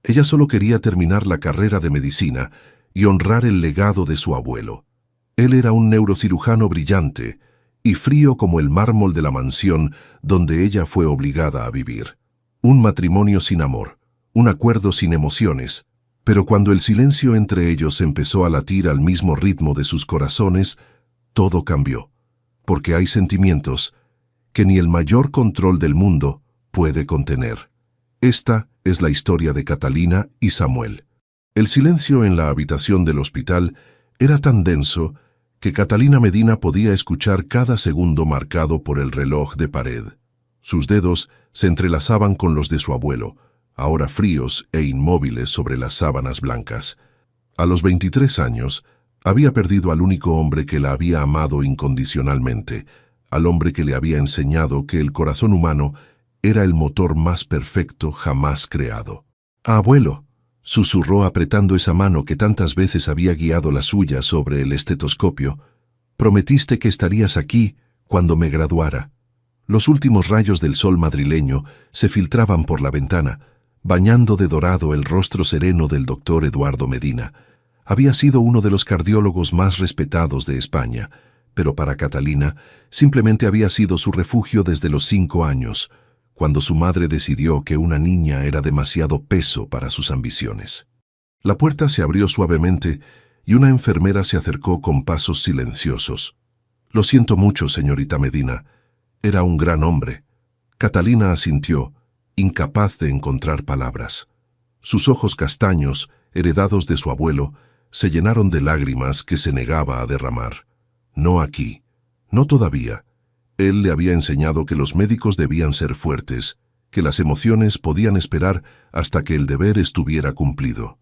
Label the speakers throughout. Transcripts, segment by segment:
Speaker 1: Ella solo quería terminar la carrera de medicina y honrar el legado de su abuelo. Él era un neurocirujano brillante y frío como el mármol de la mansión donde ella fue obligada a vivir. Un matrimonio sin amor, un acuerdo sin emociones, pero cuando el silencio entre ellos empezó a latir al mismo ritmo de sus corazones, todo cambió, porque hay sentimientos que ni el mayor control del mundo puede contener. Esta es la historia de Catalina y Samuel. El silencio en la habitación del hospital era tan denso que Catalina Medina podía escuchar cada segundo marcado por el reloj de pared. Sus dedos se entrelazaban con los de su abuelo, ahora fríos e inmóviles sobre las sábanas blancas. A los 23 años, había perdido al único hombre que la había amado incondicionalmente, al hombre que le había enseñado que el corazón humano era el motor más perfecto jamás creado. «Abuelo», susurró apretando esa mano que tantas veces había guiado la suya sobre el estetoscopio, «prometiste que estarías aquí cuando me graduara». Los últimos rayos del sol madrileño se filtraban por la ventana, bañando de dorado el rostro sereno del doctor Eduardo Medina. Había sido uno de los cardiólogos más respetados de España, pero para Catalina simplemente había sido su refugio desde los 5 años, cuando su madre decidió que una niña era demasiado peso para sus ambiciones. La puerta se abrió suavemente y una enfermera se acercó con pasos silenciosos. «Lo siento mucho, señorita Medina. Era un gran hombre». Catalina asintió, incapaz de encontrar palabras. Sus ojos castaños, heredados de su abuelo, se llenaron de lágrimas que se negaba a derramar. «No aquí. No todavía». Él le había enseñado que los médicos debían ser fuertes, que las emociones podían esperar hasta que el deber estuviera cumplido.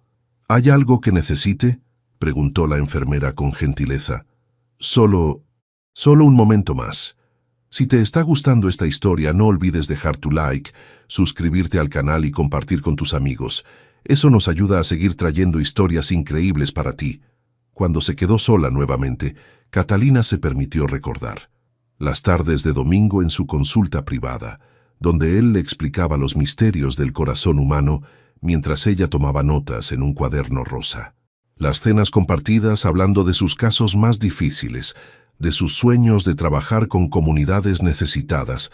Speaker 1: «¿Hay algo que necesite?», preguntó la enfermera con gentileza. Solo un momento más. Si te está gustando esta historia, no olvides dejar tu like, suscribirte al canal y compartir con tus amigos. Eso nos ayuda a seguir trayendo historias increíbles para ti». Cuando se quedó sola nuevamente, Catalina se permitió recordar las tardes de domingo en su consulta privada, donde él le explicaba los misterios del corazón humano mientras ella tomaba notas en un cuaderno rosa. Las cenas compartidas hablando de sus casos más difíciles, de sus sueños de trabajar con comunidades necesitadas,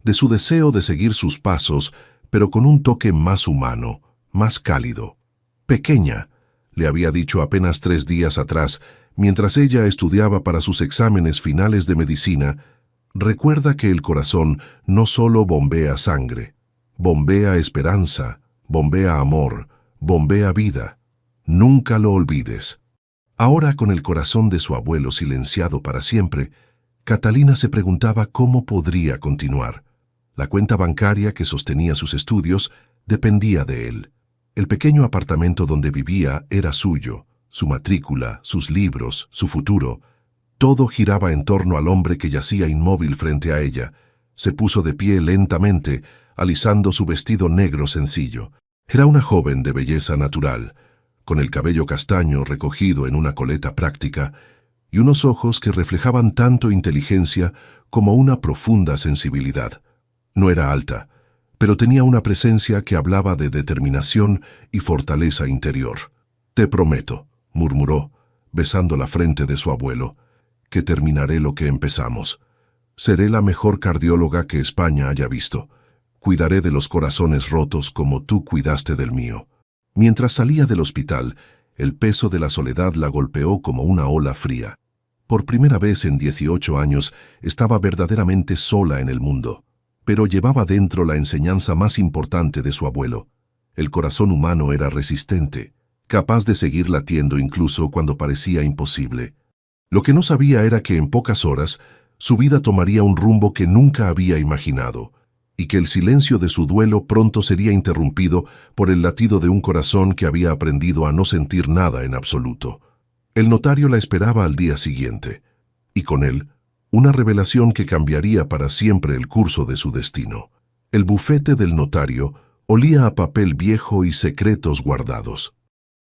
Speaker 1: de su deseo de seguir sus pasos, pero con un toque más humano, más cálido. «Pequeña», le había dicho apenas 3 días atrás, mientras ella estudiaba para sus exámenes finales de medicina, «recuerda que el corazón no solo bombea sangre, bombea esperanza, bombea amor, bombea vida. Nunca lo olvides». Ahora, con el corazón de su abuelo silenciado para siempre, Catalina se preguntaba cómo podría continuar. La cuenta bancaria que sostenía sus estudios dependía de él. El pequeño apartamento donde vivía era suyo, su matrícula, sus libros, su futuro. Todo giraba en torno al hombre que yacía inmóvil frente a ella. Se puso de pie lentamente, alisando su vestido negro sencillo. Era una joven de belleza natural, con el cabello castaño recogido en una coleta práctica y unos ojos que reflejaban tanto inteligencia como una profunda sensibilidad. No era alta, pero tenía una presencia que hablaba de determinación y fortaleza interior. «Te prometo», murmuró, besando la frente de su abuelo, «que terminaré lo que empezamos. Seré la mejor cardióloga que España haya visto. Cuidaré de los corazones rotos como tú cuidaste del mío». Mientras salía del hospital, el peso de la soledad la golpeó como una ola fría. Por primera vez en 18 años estaba verdaderamente sola en el mundo, pero llevaba dentro la enseñanza más importante de su abuelo. El corazón humano era resistente, capaz de seguir latiendo incluso cuando parecía imposible. Lo que no sabía era que en pocas horas su vida tomaría un rumbo que nunca había imaginado, y que el silencio de su duelo pronto sería interrumpido por el latido de un corazón que había aprendido a no sentir nada en absoluto. El notario la esperaba al día siguiente, y con él, una revelación que cambiaría para siempre el curso de su destino. El bufete del notario olía a papel viejo y secretos guardados.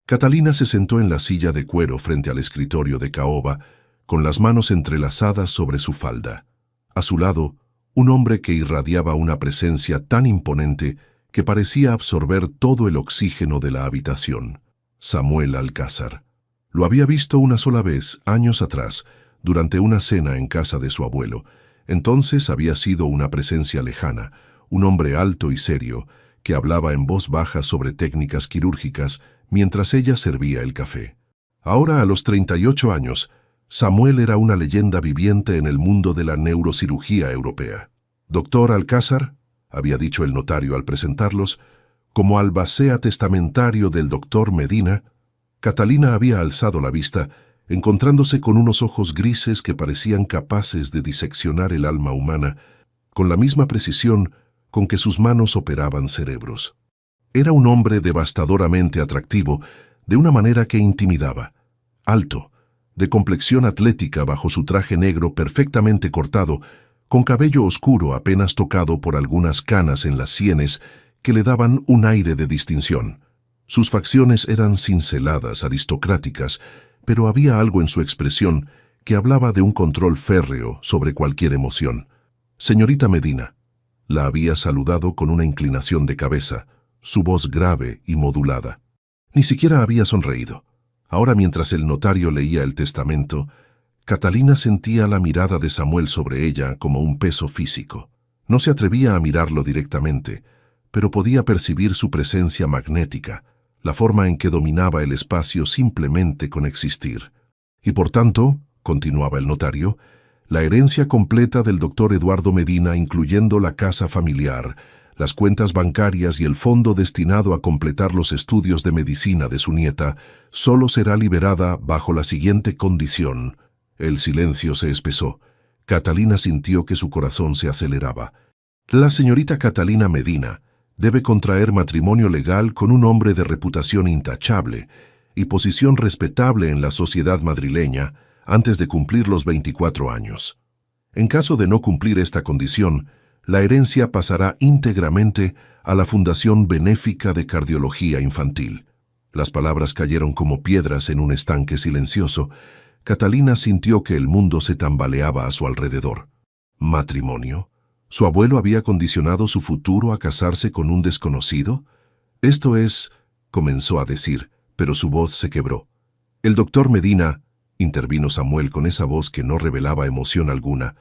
Speaker 1: Catalina se sentó en la silla de cuero frente al escritorio de caoba, con las manos entrelazadas sobre su falda. A su lado, un hombre que irradiaba una presencia tan imponente que parecía absorber todo el oxígeno de la habitación. Samuel Alcázar. Lo había visto una sola vez, años atrás, durante una cena en casa de su abuelo. Entonces había sido una presencia lejana, un hombre alto y serio, que hablaba en voz baja sobre técnicas quirúrgicas mientras ella servía el café. Ahora, a los 38 años, Samuel era una leyenda viviente en el mundo de la neurocirugía europea. «Doctor Alcázar», había dicho el notario al presentarlos, como albacea testamentario del doctor Medina. Catalina había alzado la vista, encontrándose con unos ojos grises que parecían capaces de diseccionar el alma humana con la misma precisión con que sus manos operaban cerebros. Era un hombre devastadoramente atractivo, de una manera que intimidaba. Alto, de complexión atlética bajo su traje negro perfectamente cortado, con cabello oscuro apenas tocado por algunas canas en las sienes que le daban un aire de distinción. Sus facciones eran cinceladas, aristocráticas, pero había algo en su expresión que hablaba de un control férreo sobre cualquier emoción. «Señorita Medina», la había saludado con una inclinación de cabeza, su voz grave y modulada. Ni siquiera había sonreído. Ahora, mientras el notario leía el testamento, Catalina sentía la mirada de Samuel sobre ella como un peso físico. No se atrevía a mirarlo directamente, pero podía percibir su presencia magnética, la forma en que dominaba el espacio simplemente con existir. Y por tanto, continuaba el notario, la herencia completa del doctor Eduardo Medina, incluyendo la casa familiar, las cuentas bancarias y el fondo destinado a completar los estudios de medicina de su nieta, solo será liberada bajo la siguiente condición. El silencio se espesó. Catalina sintió que su corazón se aceleraba. La señorita Catalina Medina debe contraer matrimonio legal con un hombre de reputación intachable y posición respetable en la sociedad madrileña antes de cumplir los 24 años. En caso de no cumplir esta condición, la herencia pasará íntegramente a la Fundación Benéfica de Cardiología Infantil. Las palabras cayeron como piedras en un estanque silencioso. Catalina sintió que el mundo se tambaleaba a su alrededor. ¿Matrimonio? ¿Su abuelo había condicionado su futuro a casarse con un desconocido? «Esto es», comenzó a decir, pero su voz se quebró. «El doctor Medina», intervino Samuel con esa voz que no revelaba emoción alguna,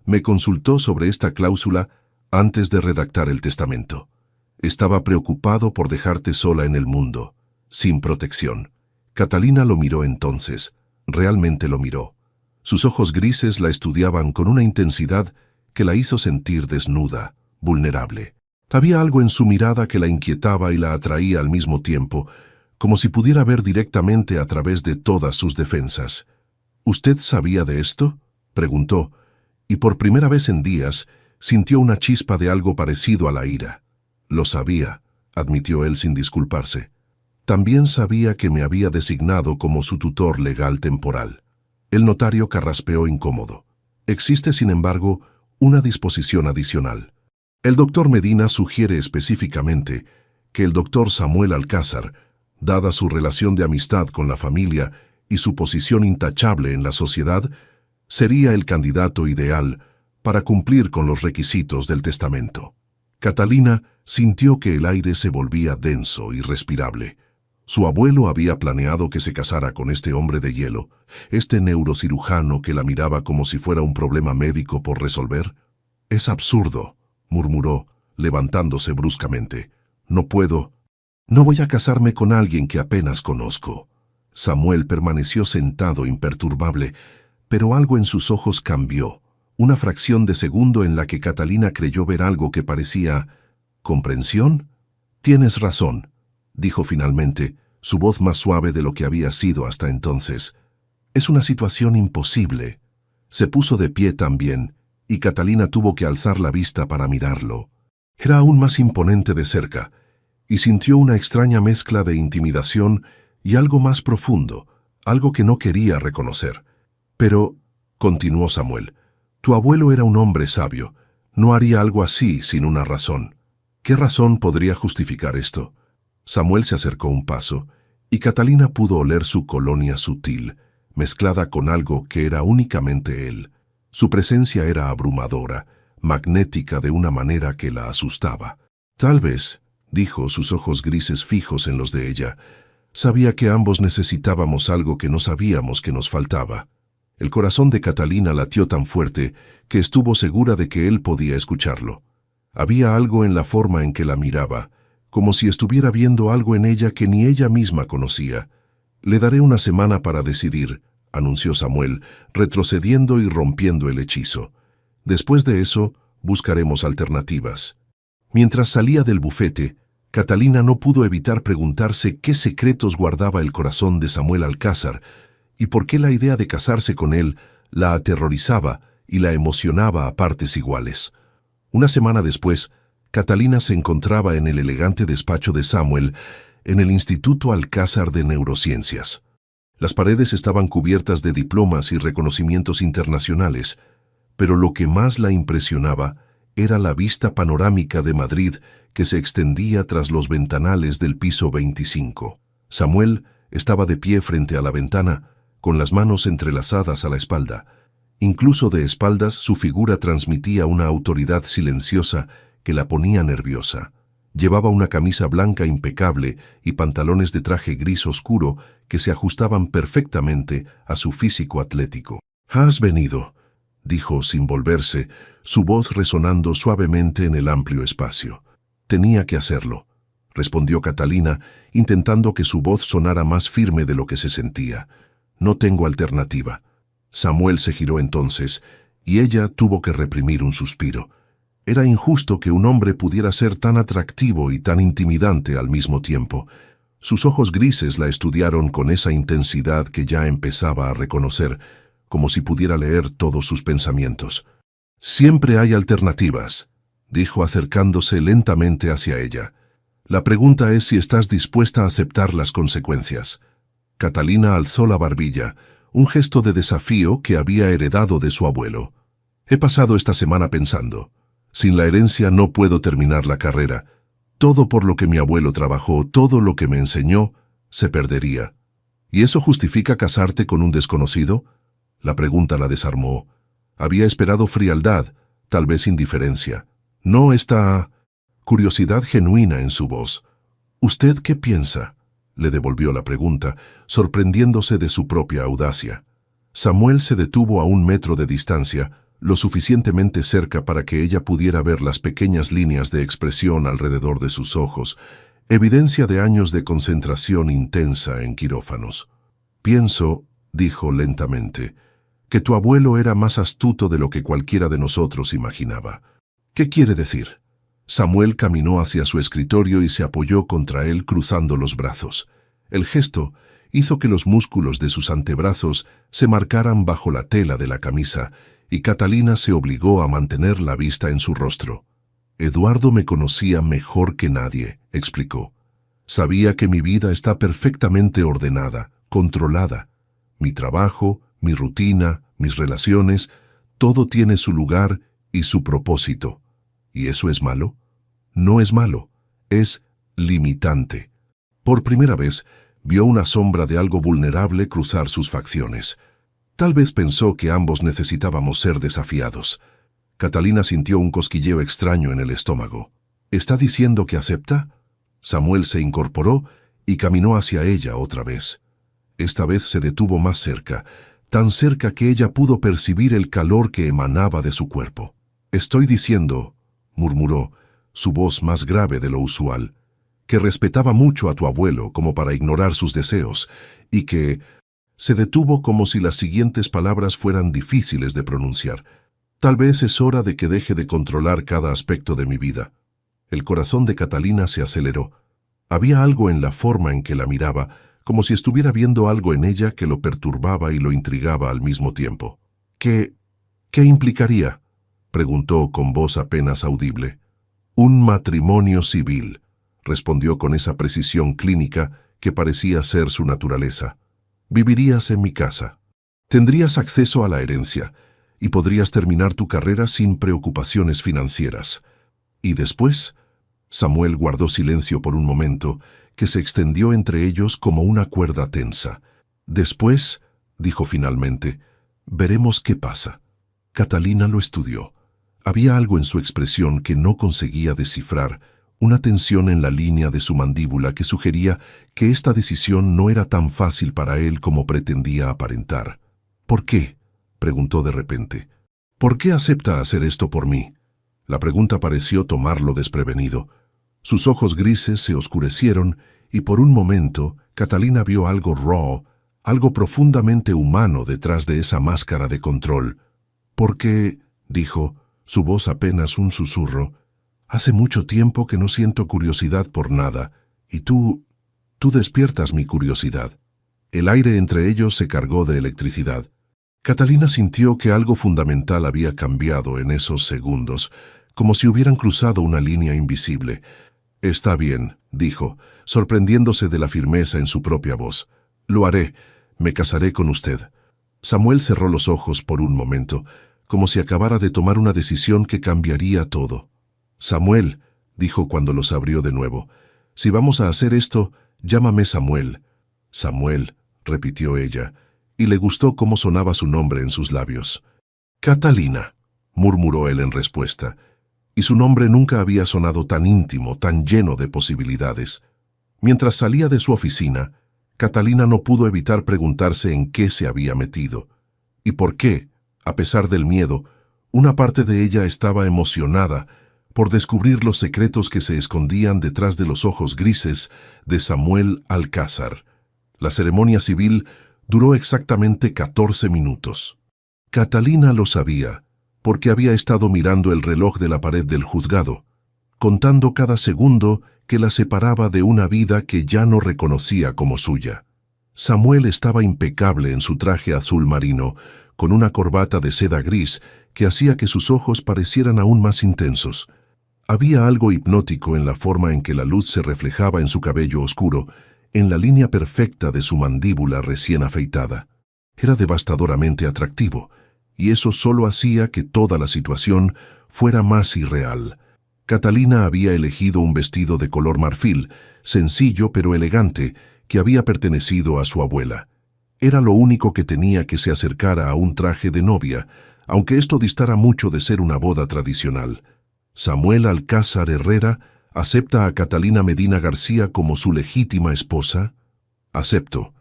Speaker 1: «me consultó sobre esta cláusula antes de redactar el testamento. Estaba preocupado por dejarte sola en el mundo, sin protección». Catalina lo miró entonces, realmente lo miró. Sus ojos grises la estudiaban con una intensidad que la hizo sentir desnuda, vulnerable. Había algo en su mirada que la inquietaba y la atraía al mismo tiempo, como si pudiera ver directamente a través de todas sus defensas. «¿Usted sabía de esto?», preguntó, y por primera vez en días sintió una chispa de algo parecido a la ira. «Lo sabía», admitió él sin disculparse. «También sabía que me había designado como su tutor legal temporal». El notario carraspeó incómodo. «Existe, sin embargo, una disposición adicional. El doctor Medina sugiere específicamente que el doctor Samuel Alcázar, dada su relación de amistad con la familia y su posición intachable en la sociedad, sería el candidato ideal para cumplir con los requisitos del testamento». Catalina sintió que el aire se volvía denso y respirable. Su abuelo había planeado que se casara con este hombre de hielo, este neurocirujano que la miraba como si fuera un problema médico por resolver. «Es absurdo», murmuró, levantándose bruscamente. «No puedo. No voy a casarme con alguien que apenas conozco». Samuel permaneció sentado imperturbable, pero algo en sus ojos cambió, una fracción de segundo en la que Catalina creyó ver algo que parecía ¿comprensión? «Tienes razón», dijo finalmente, su voz más suave de lo que había sido hasta entonces. «Es una situación imposible». Se puso de pie también, y Catalina tuvo que alzar la vista para mirarlo. Era aún más imponente de cerca, y sintió una extraña mezcla de intimidación y algo más profundo, algo que no quería reconocer. «Pero», continuó Samuel, «tu abuelo era un hombre sabio. No haría algo así sin una razón». «¿Qué razón podría justificar esto?». Samuel se acercó un paso, y Catalina pudo oler su colonia sutil, mezclada con algo que era únicamente él. Su presencia era abrumadora, magnética de una manera que la asustaba. «Tal vez», dijo, sus ojos grises fijos en los de ella. Sabía que ambos necesitábamos algo que no sabíamos que nos faltaba. El corazón de Catalina latió tan fuerte que estuvo segura de que él podía escucharlo. Había algo en la forma en que la miraba, como si estuviera viendo algo en ella que ni ella misma conocía. «Le daré una semana para decidir», anunció Samuel, retrocediendo y rompiendo el hechizo. «Después de eso, buscaremos alternativas». Mientras salía del bufete, Catalina no pudo evitar preguntarse qué secretos guardaba el corazón de Samuel Alcázar y por qué la idea de casarse con él la aterrorizaba y la emocionaba a partes iguales. Una semana después, Catalina se encontraba en el elegante despacho de Samuel en el Instituto Alcázar de Neurociencias. Las paredes estaban cubiertas de diplomas y reconocimientos internacionales, pero lo que más la impresionaba era la vista panorámica de Madrid que se extendía tras los ventanales del piso 25. Samuel estaba de pie frente a la ventana, con las manos entrelazadas a la espalda. Incluso de espaldas su figura transmitía una autoridad silenciosa que la ponía nerviosa. Llevaba una camisa blanca impecable y pantalones de traje gris oscuro que se ajustaban perfectamente a su físico atlético. «¿Has venido?», dijo sin volverse, su voz resonando suavemente en el amplio espacio. «Tenía que hacerlo», respondió Catalina, intentando que su voz sonara más firme de lo que se sentía. «No tengo alternativa». Samuel se giró entonces, y ella tuvo que reprimir un suspiro. Era injusto que un hombre pudiera ser tan atractivo y tan intimidante al mismo tiempo. Sus ojos grises la estudiaron con esa intensidad que ya empezaba a reconocer, como si pudiera leer todos sus pensamientos. «Siempre hay alternativas», dijo acercándose lentamente hacia ella. «La pregunta es si estás dispuesta a aceptar las consecuencias». Catalina alzó la barbilla, un gesto de desafío que había heredado de su abuelo. «He pasado esta semana pensando. Sin la herencia no puedo terminar la carrera. Todo por lo que mi abuelo trabajó, todo lo que me enseñó, se perdería. ¿Y eso justifica casarte con un desconocido?». La pregunta la desarmó. Había esperado frialdad, tal vez indiferencia. No esta curiosidad genuina en su voz. «¿Usted qué piensa?», le devolvió la pregunta, sorprendiéndose de su propia audacia. Samuel se detuvo a 1 metro de distancia, lo suficientemente cerca para que ella pudiera ver las pequeñas líneas de expresión alrededor de sus ojos, evidencia de años de concentración intensa en quirófanos. «Pienso», dijo lentamente, «que tu abuelo era más astuto de lo que cualquiera de nosotros imaginaba». «¿Qué quiere decir?». Samuel caminó hacia su escritorio y se apoyó contra él cruzando los brazos. El gesto hizo que los músculos de sus antebrazos se marcaran bajo la tela de la camisa, y Catalina se obligó a mantener la vista en su rostro. «Eduardo me conocía mejor que nadie», explicó. «Sabía que mi vida está perfectamente ordenada, controlada. Mi trabajo, mi rutina, mis relaciones, todo tiene su lugar y su propósito. ¿Y eso es malo? No es malo, es limitante». Por primera vez, vio una sombra de algo vulnerable cruzar sus facciones. Tal vez pensó que ambos necesitábamos ser desafiados. Catalina sintió un cosquilleo extraño en el estómago. «¿Está diciendo que acepta?». Samuel se incorporó y caminó hacia ella otra vez. Esta vez se detuvo más cerca, tan cerca que ella pudo percibir el calor que emanaba de su cuerpo. «Estoy diciendo», murmuró, su voz más grave de lo usual, «que respetaba mucho a tu abuelo como para ignorar sus deseos, y que…». Se detuvo como si las siguientes palabras fueran difíciles de pronunciar. «Tal vez es hora de que deje de controlar cada aspecto de mi vida». El corazón de Catalina se aceleró. Había algo en la forma en que la miraba, como si estuviera viendo algo en ella que lo perturbaba y lo intrigaba al mismo tiempo. «¿Qué implicaría?», preguntó con voz apenas audible. «Un matrimonio civil», respondió con esa precisión clínica que parecía ser su naturaleza. «Vivirías en mi casa. Tendrías acceso a la herencia y podrías terminar tu carrera sin preocupaciones financieras. ¿Y después?». Samuel guardó silencio por un momento, que se extendió entre ellos como una cuerda tensa. «Después», dijo finalmente, «veremos qué pasa». Catalina lo estudió. Había algo en su expresión que no conseguía descifrar, una tensión en la línea de su mandíbula que sugería que esta decisión no era tan fácil para él como pretendía aparentar. «¿Por qué?», preguntó de repente. «¿Por qué acepta hacer esto por mí?». La pregunta pareció tomarlo desprevenido. Sus ojos grises se oscurecieron y por un momento Catalina vio algo raw, algo profundamente humano detrás de esa máscara de control. «Porque», dijo, su voz apenas un susurro, «hace mucho tiempo que no siento curiosidad por nada, y tú despiertas mi curiosidad». El aire entre ellos se cargó de electricidad. Catalina sintió que algo fundamental había cambiado en esos segundos, como si hubieran cruzado una línea invisible. «Está bien», dijo, sorprendiéndose de la firmeza en su propia voz. «Lo haré. Me casaré con usted». Samuel cerró los ojos por un momento, como si acabara de tomar una decisión que cambiaría todo. «Samuel», dijo cuando los abrió de nuevo, «si vamos a hacer esto, llámame Samuel». «Samuel», repitió ella, y le gustó cómo sonaba su nombre en sus labios. «Catalina», murmuró él en respuesta, y su nombre nunca había sonado tan íntimo, tan lleno de posibilidades. Mientras salía de su oficina, Catalina no pudo evitar preguntarse en qué se había metido, y por qué, a pesar del miedo, una parte de ella estaba emocionada por descubrir los secretos que se escondían detrás de los ojos grises de Samuel Alcázar. La ceremonia civil duró exactamente 14 minutos. Catalina lo sabía, porque había estado mirando el reloj de la pared del juzgado, contando cada segundo que la separaba de una vida que ya no reconocía como suya. Samuel estaba impecable en su traje azul marino, con una corbata de seda gris que hacía que sus ojos parecieran aún más intensos. Había algo hipnótico en la forma en que la luz se reflejaba en su cabello oscuro, en la línea perfecta de su mandíbula recién afeitada. Era devastadoramente atractivo, y eso solo hacía que toda la situación fuera más irreal. Catalina había elegido un vestido de color marfil, sencillo pero elegante, que había pertenecido a su abuela. Era lo único que tenía que se acercara a un traje de novia, aunque esto distara mucho de ser una boda tradicional. Samuel Alcázar Herrera acepta a Catalina Medina García como su legítima esposa. «Acepto».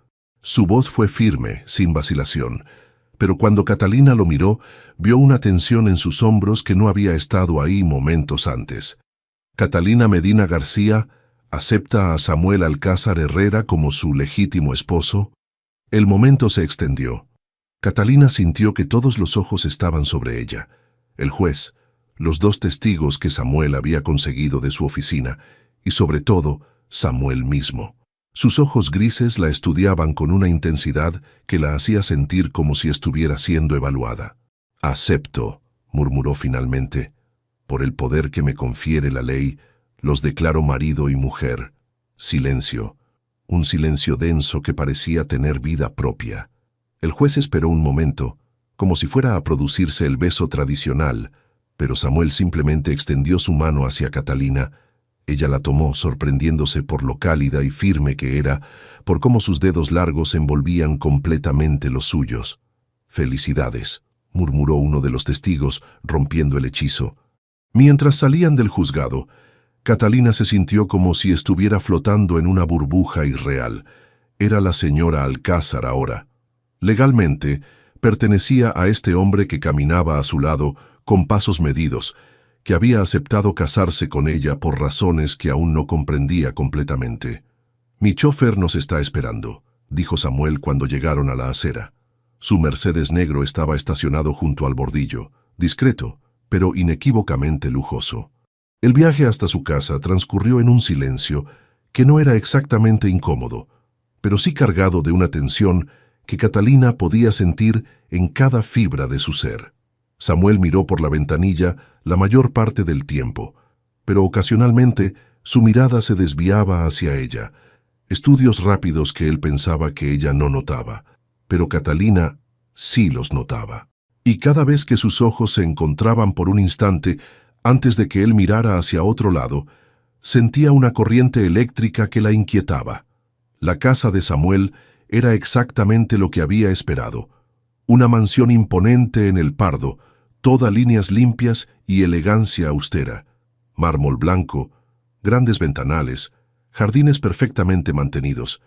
Speaker 1: Su voz fue firme, sin vacilación, pero cuando Catalina lo miró, vio una tensión en sus hombros que no había estado ahí momentos antes. «Catalina Medina García acepta a Samuel Alcázar Herrera como su legítimo esposo». El momento se extendió. Catalina sintió que todos los ojos estaban sobre ella. El juez, los dos testigos que Samuel había conseguido de su oficina, y sobre todo, Samuel mismo. Sus ojos grises la estudiaban con una intensidad que la hacía sentir como si estuviera siendo evaluada. «Acepto», murmuró finalmente. «Por el poder que me confiere la ley, los declaro marido y mujer». Silencio. Un silencio denso que parecía tener vida propia. El juez esperó un momento, como si fuera a producirse el beso tradicional, pero Samuel simplemente extendió su mano hacia Catalina. Ella la tomó, sorprendiéndose por lo cálida y firme que era, por cómo sus dedos largos envolvían completamente los suyos. «Felicidades», murmuró uno de los testigos, rompiendo el hechizo. Mientras salían del juzgado, Catalina se sintió como si estuviera flotando en una burbuja irreal. Era la señora Alcázar ahora. Legalmente, pertenecía a este hombre que caminaba a su lado con pasos medidos, que había aceptado casarse con ella por razones que aún no comprendía completamente. «Mi chofer nos está esperando», dijo Samuel cuando llegaron a la acera. Su Mercedes negro estaba estacionado junto al bordillo, discreto, pero inequívocamente lujoso. El viaje hasta su casa transcurrió en un silencio que no era exactamente incómodo, pero sí cargado de una tensión que Catalina podía sentir en cada fibra de su ser. Samuel miró por la ventanilla la mayor parte del tiempo, pero ocasionalmente su mirada se desviaba hacia ella, estudios rápidos que él pensaba que ella no notaba, pero Catalina sí los notaba. Y cada vez que sus ojos se encontraban por un instante, antes de que él mirara hacia otro lado, sentía una corriente eléctrica que la inquietaba. La casa de Samuel era exactamente lo que había esperado. Una mansión imponente en el Pardo, toda líneas limpias y elegancia austera. Mármol blanco, grandes ventanales, jardines perfectamente mantenidos.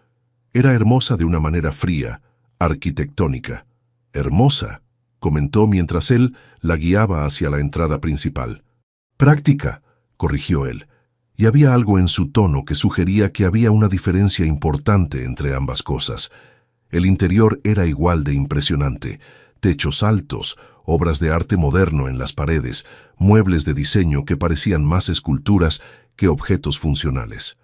Speaker 1: Era hermosa de una manera fría, arquitectónica. «Hermosa», comentó mientras él la guiaba hacia la entrada principal. «Práctica», corrigió él, y había algo en su tono que sugería que había una diferencia importante entre ambas cosas. El interior era igual de impresionante: techos altos, obras de arte moderno en las paredes, muebles de diseño que parecían más esculturas que objetos funcionales.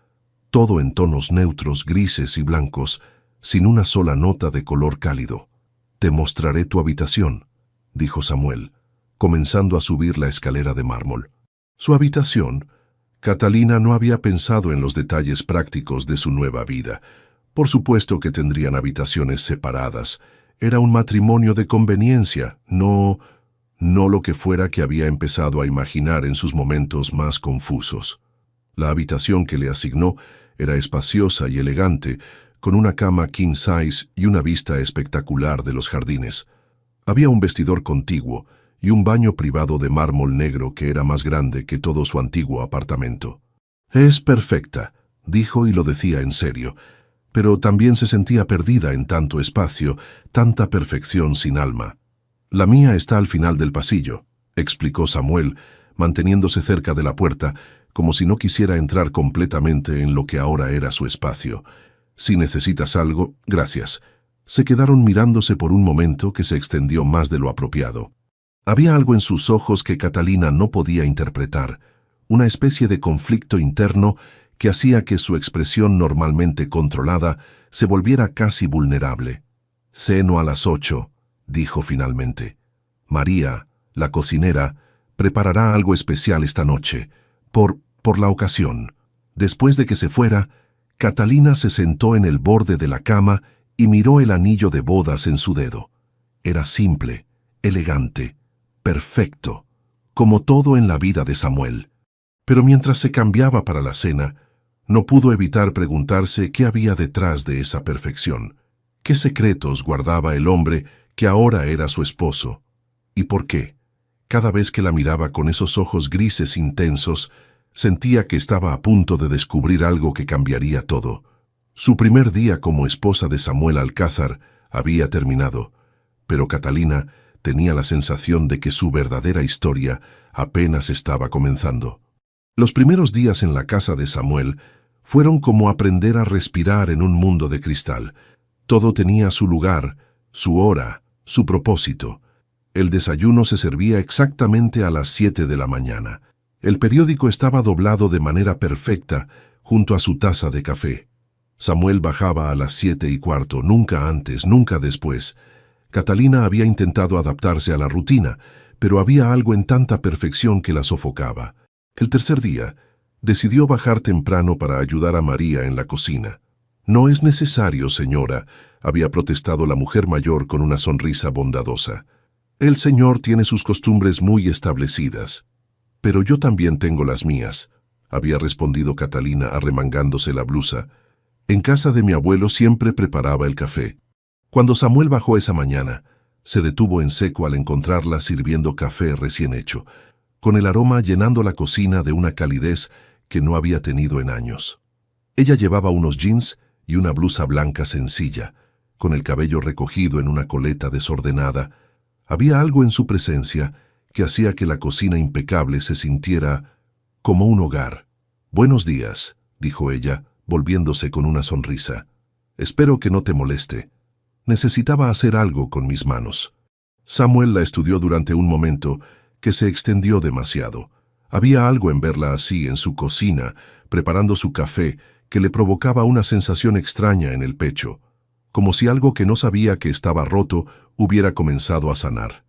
Speaker 1: Todo en tonos neutros, grises y blancos, sin una sola nota de color cálido. «Te mostraré tu habitación», dijo Samuel, comenzando a subir la escalera de mármol. Su habitación. Catalina no había pensado en los detalles prácticos de su nueva vida. Por supuesto que tendrían habitaciones separadas. Era un matrimonio de conveniencia, no lo que fuera que había empezado a imaginar en sus momentos más confusos. La habitación que le asignó era espaciosa y elegante, con una cama king size y una vista espectacular de los jardines. Había un vestidor contiguo y un baño privado de mármol negro que era más grande que todo su antiguo apartamento. «Es perfecta», dijo, y lo decía en serio, pero también se sentía perdida en tanto espacio, tanta perfección sin alma. «La mía está al final del pasillo», explicó Samuel, manteniéndose cerca de la puerta, como si no quisiera entrar completamente en lo que ahora era su espacio. «Si necesitas algo, gracias». Se quedaron mirándose por un momento que se extendió más de lo apropiado. Había algo en sus ojos que Catalina no podía interpretar, una especie de conflicto interno que hacía que su expresión normalmente controlada se volviera casi vulnerable. «Ceno a las 8», dijo finalmente. «María, la cocinera, preparará algo especial esta noche, por la ocasión». Después de que se fuera, Catalina se sentó en el borde de la cama y miró el anillo de bodas en su dedo. Era simple, elegante, perfecto, como todo en la vida de Samuel. Pero mientras se cambiaba para la cena, no pudo evitar preguntarse qué había detrás de esa perfección, qué secretos guardaba el hombre que ahora era su esposo, y por qué. Cada vez que la miraba con esos ojos grises intensos, sentía que estaba a punto de descubrir algo que cambiaría todo. Su primer día como esposa de Samuel Alcázar había terminado, pero Catalina tenía la sensación de que su verdadera historia apenas estaba comenzando. Los primeros días en la casa de Samuel fueron como aprender a respirar en un mundo de cristal. Todo tenía su lugar, su hora, su propósito. El desayuno se servía exactamente a las 7 de la mañana. El periódico estaba doblado de manera perfecta junto a su taza de café. Samuel bajaba a las 7:15, nunca antes, nunca después. Catalina había intentado adaptarse a la rutina, pero había algo en tanta perfección que la sofocaba. El tercer día, decidió bajar temprano para ayudar a María en la cocina. «No es necesario, señora», había protestado la mujer mayor con una sonrisa bondadosa. «El señor tiene sus costumbres muy establecidas». «Pero yo también tengo las mías», había respondido Catalina arremangándose la blusa. «En casa de mi abuelo siempre preparaba el café». Cuando Samuel bajó esa mañana, se detuvo en seco al encontrarla sirviendo café recién hecho, con el aroma llenando la cocina de una calidez que no había tenido en años. Ella llevaba unos jeans y una blusa blanca sencilla, con el cabello recogido en una coleta desordenada. Había algo en su presencia que hacía que la cocina impecable se sintiera como un hogar. «Buenos días», dijo ella, volviéndose con una sonrisa. «Espero que no te moleste. Necesitaba hacer algo con mis manos». Samuel la estudió durante un momento que se extendió demasiado. Había algo en verla así en su cocina, preparando su café, que le provocaba una sensación extraña en el pecho, como si algo que no sabía que estaba roto hubiera comenzado a sanar.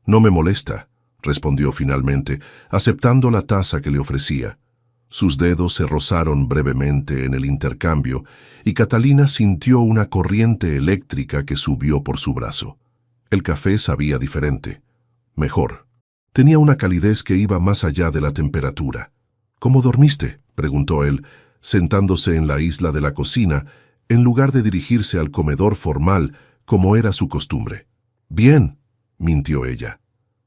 Speaker 1: «No me molesta», respondió finalmente, aceptando la taza que le ofrecía. Sus dedos se rozaron brevemente en el intercambio y Catalina sintió una corriente eléctrica que subió por su brazo. El café sabía diferente, mejor. Tenía una calidez que iba más allá de la temperatura. «¿Cómo dormiste?», preguntó él, sentándose en la isla de la cocina, en lugar de dirigirse al comedor formal como era su costumbre. «Bien», mintió ella.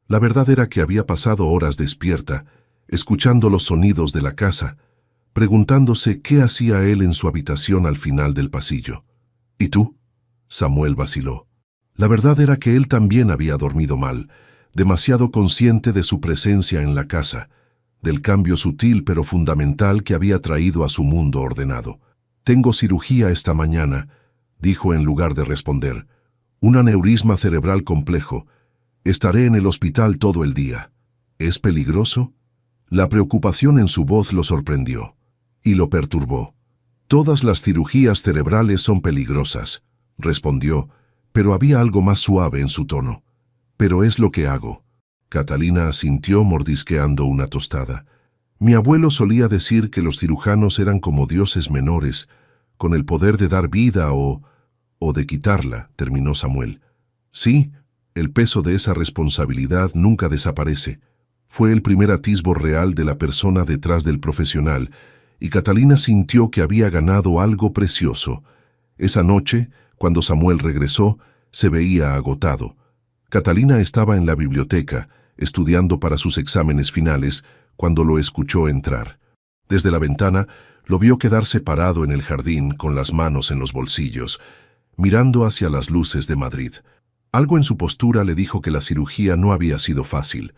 Speaker 1: La verdad era que había pasado horas despierta, escuchando los sonidos de la casa, preguntándose qué hacía él en su habitación al final del pasillo. ¿Y tú? Samuel vaciló. La verdad era que él también había dormido mal, demasiado consciente de su presencia en la casa, del cambio sutil pero fundamental que había traído a su mundo ordenado. «Tengo cirugía esta mañana», dijo en lugar de responder. «Un aneurisma cerebral complejo. Estaré en el hospital todo el día». «¿Es peligroso?». La preocupación en su voz lo sorprendió y lo perturbó. «Todas las cirugías cerebrales son peligrosas», respondió, pero había algo más suave en su tono. «Pero es lo que hago». Catalina asintió mordisqueando una tostada. «Mi abuelo solía decir que los cirujanos eran como dioses menores, con el poder de dar vida o de quitarla», terminó Samuel. «Sí, el peso de esa responsabilidad nunca desaparece». Fue el primer atisbo real de la persona detrás del profesional, y Catalina sintió que había ganado algo precioso. Esa noche, cuando Samuel regresó, se veía agotado. Catalina estaba en la biblioteca, estudiando para sus exámenes finales, cuando lo escuchó entrar. Desde la ventana, lo vio quedarse parado en el jardín con las manos en los bolsillos, mirando hacia las luces de Madrid. Algo en su postura le dijo que la cirugía no había sido fácil.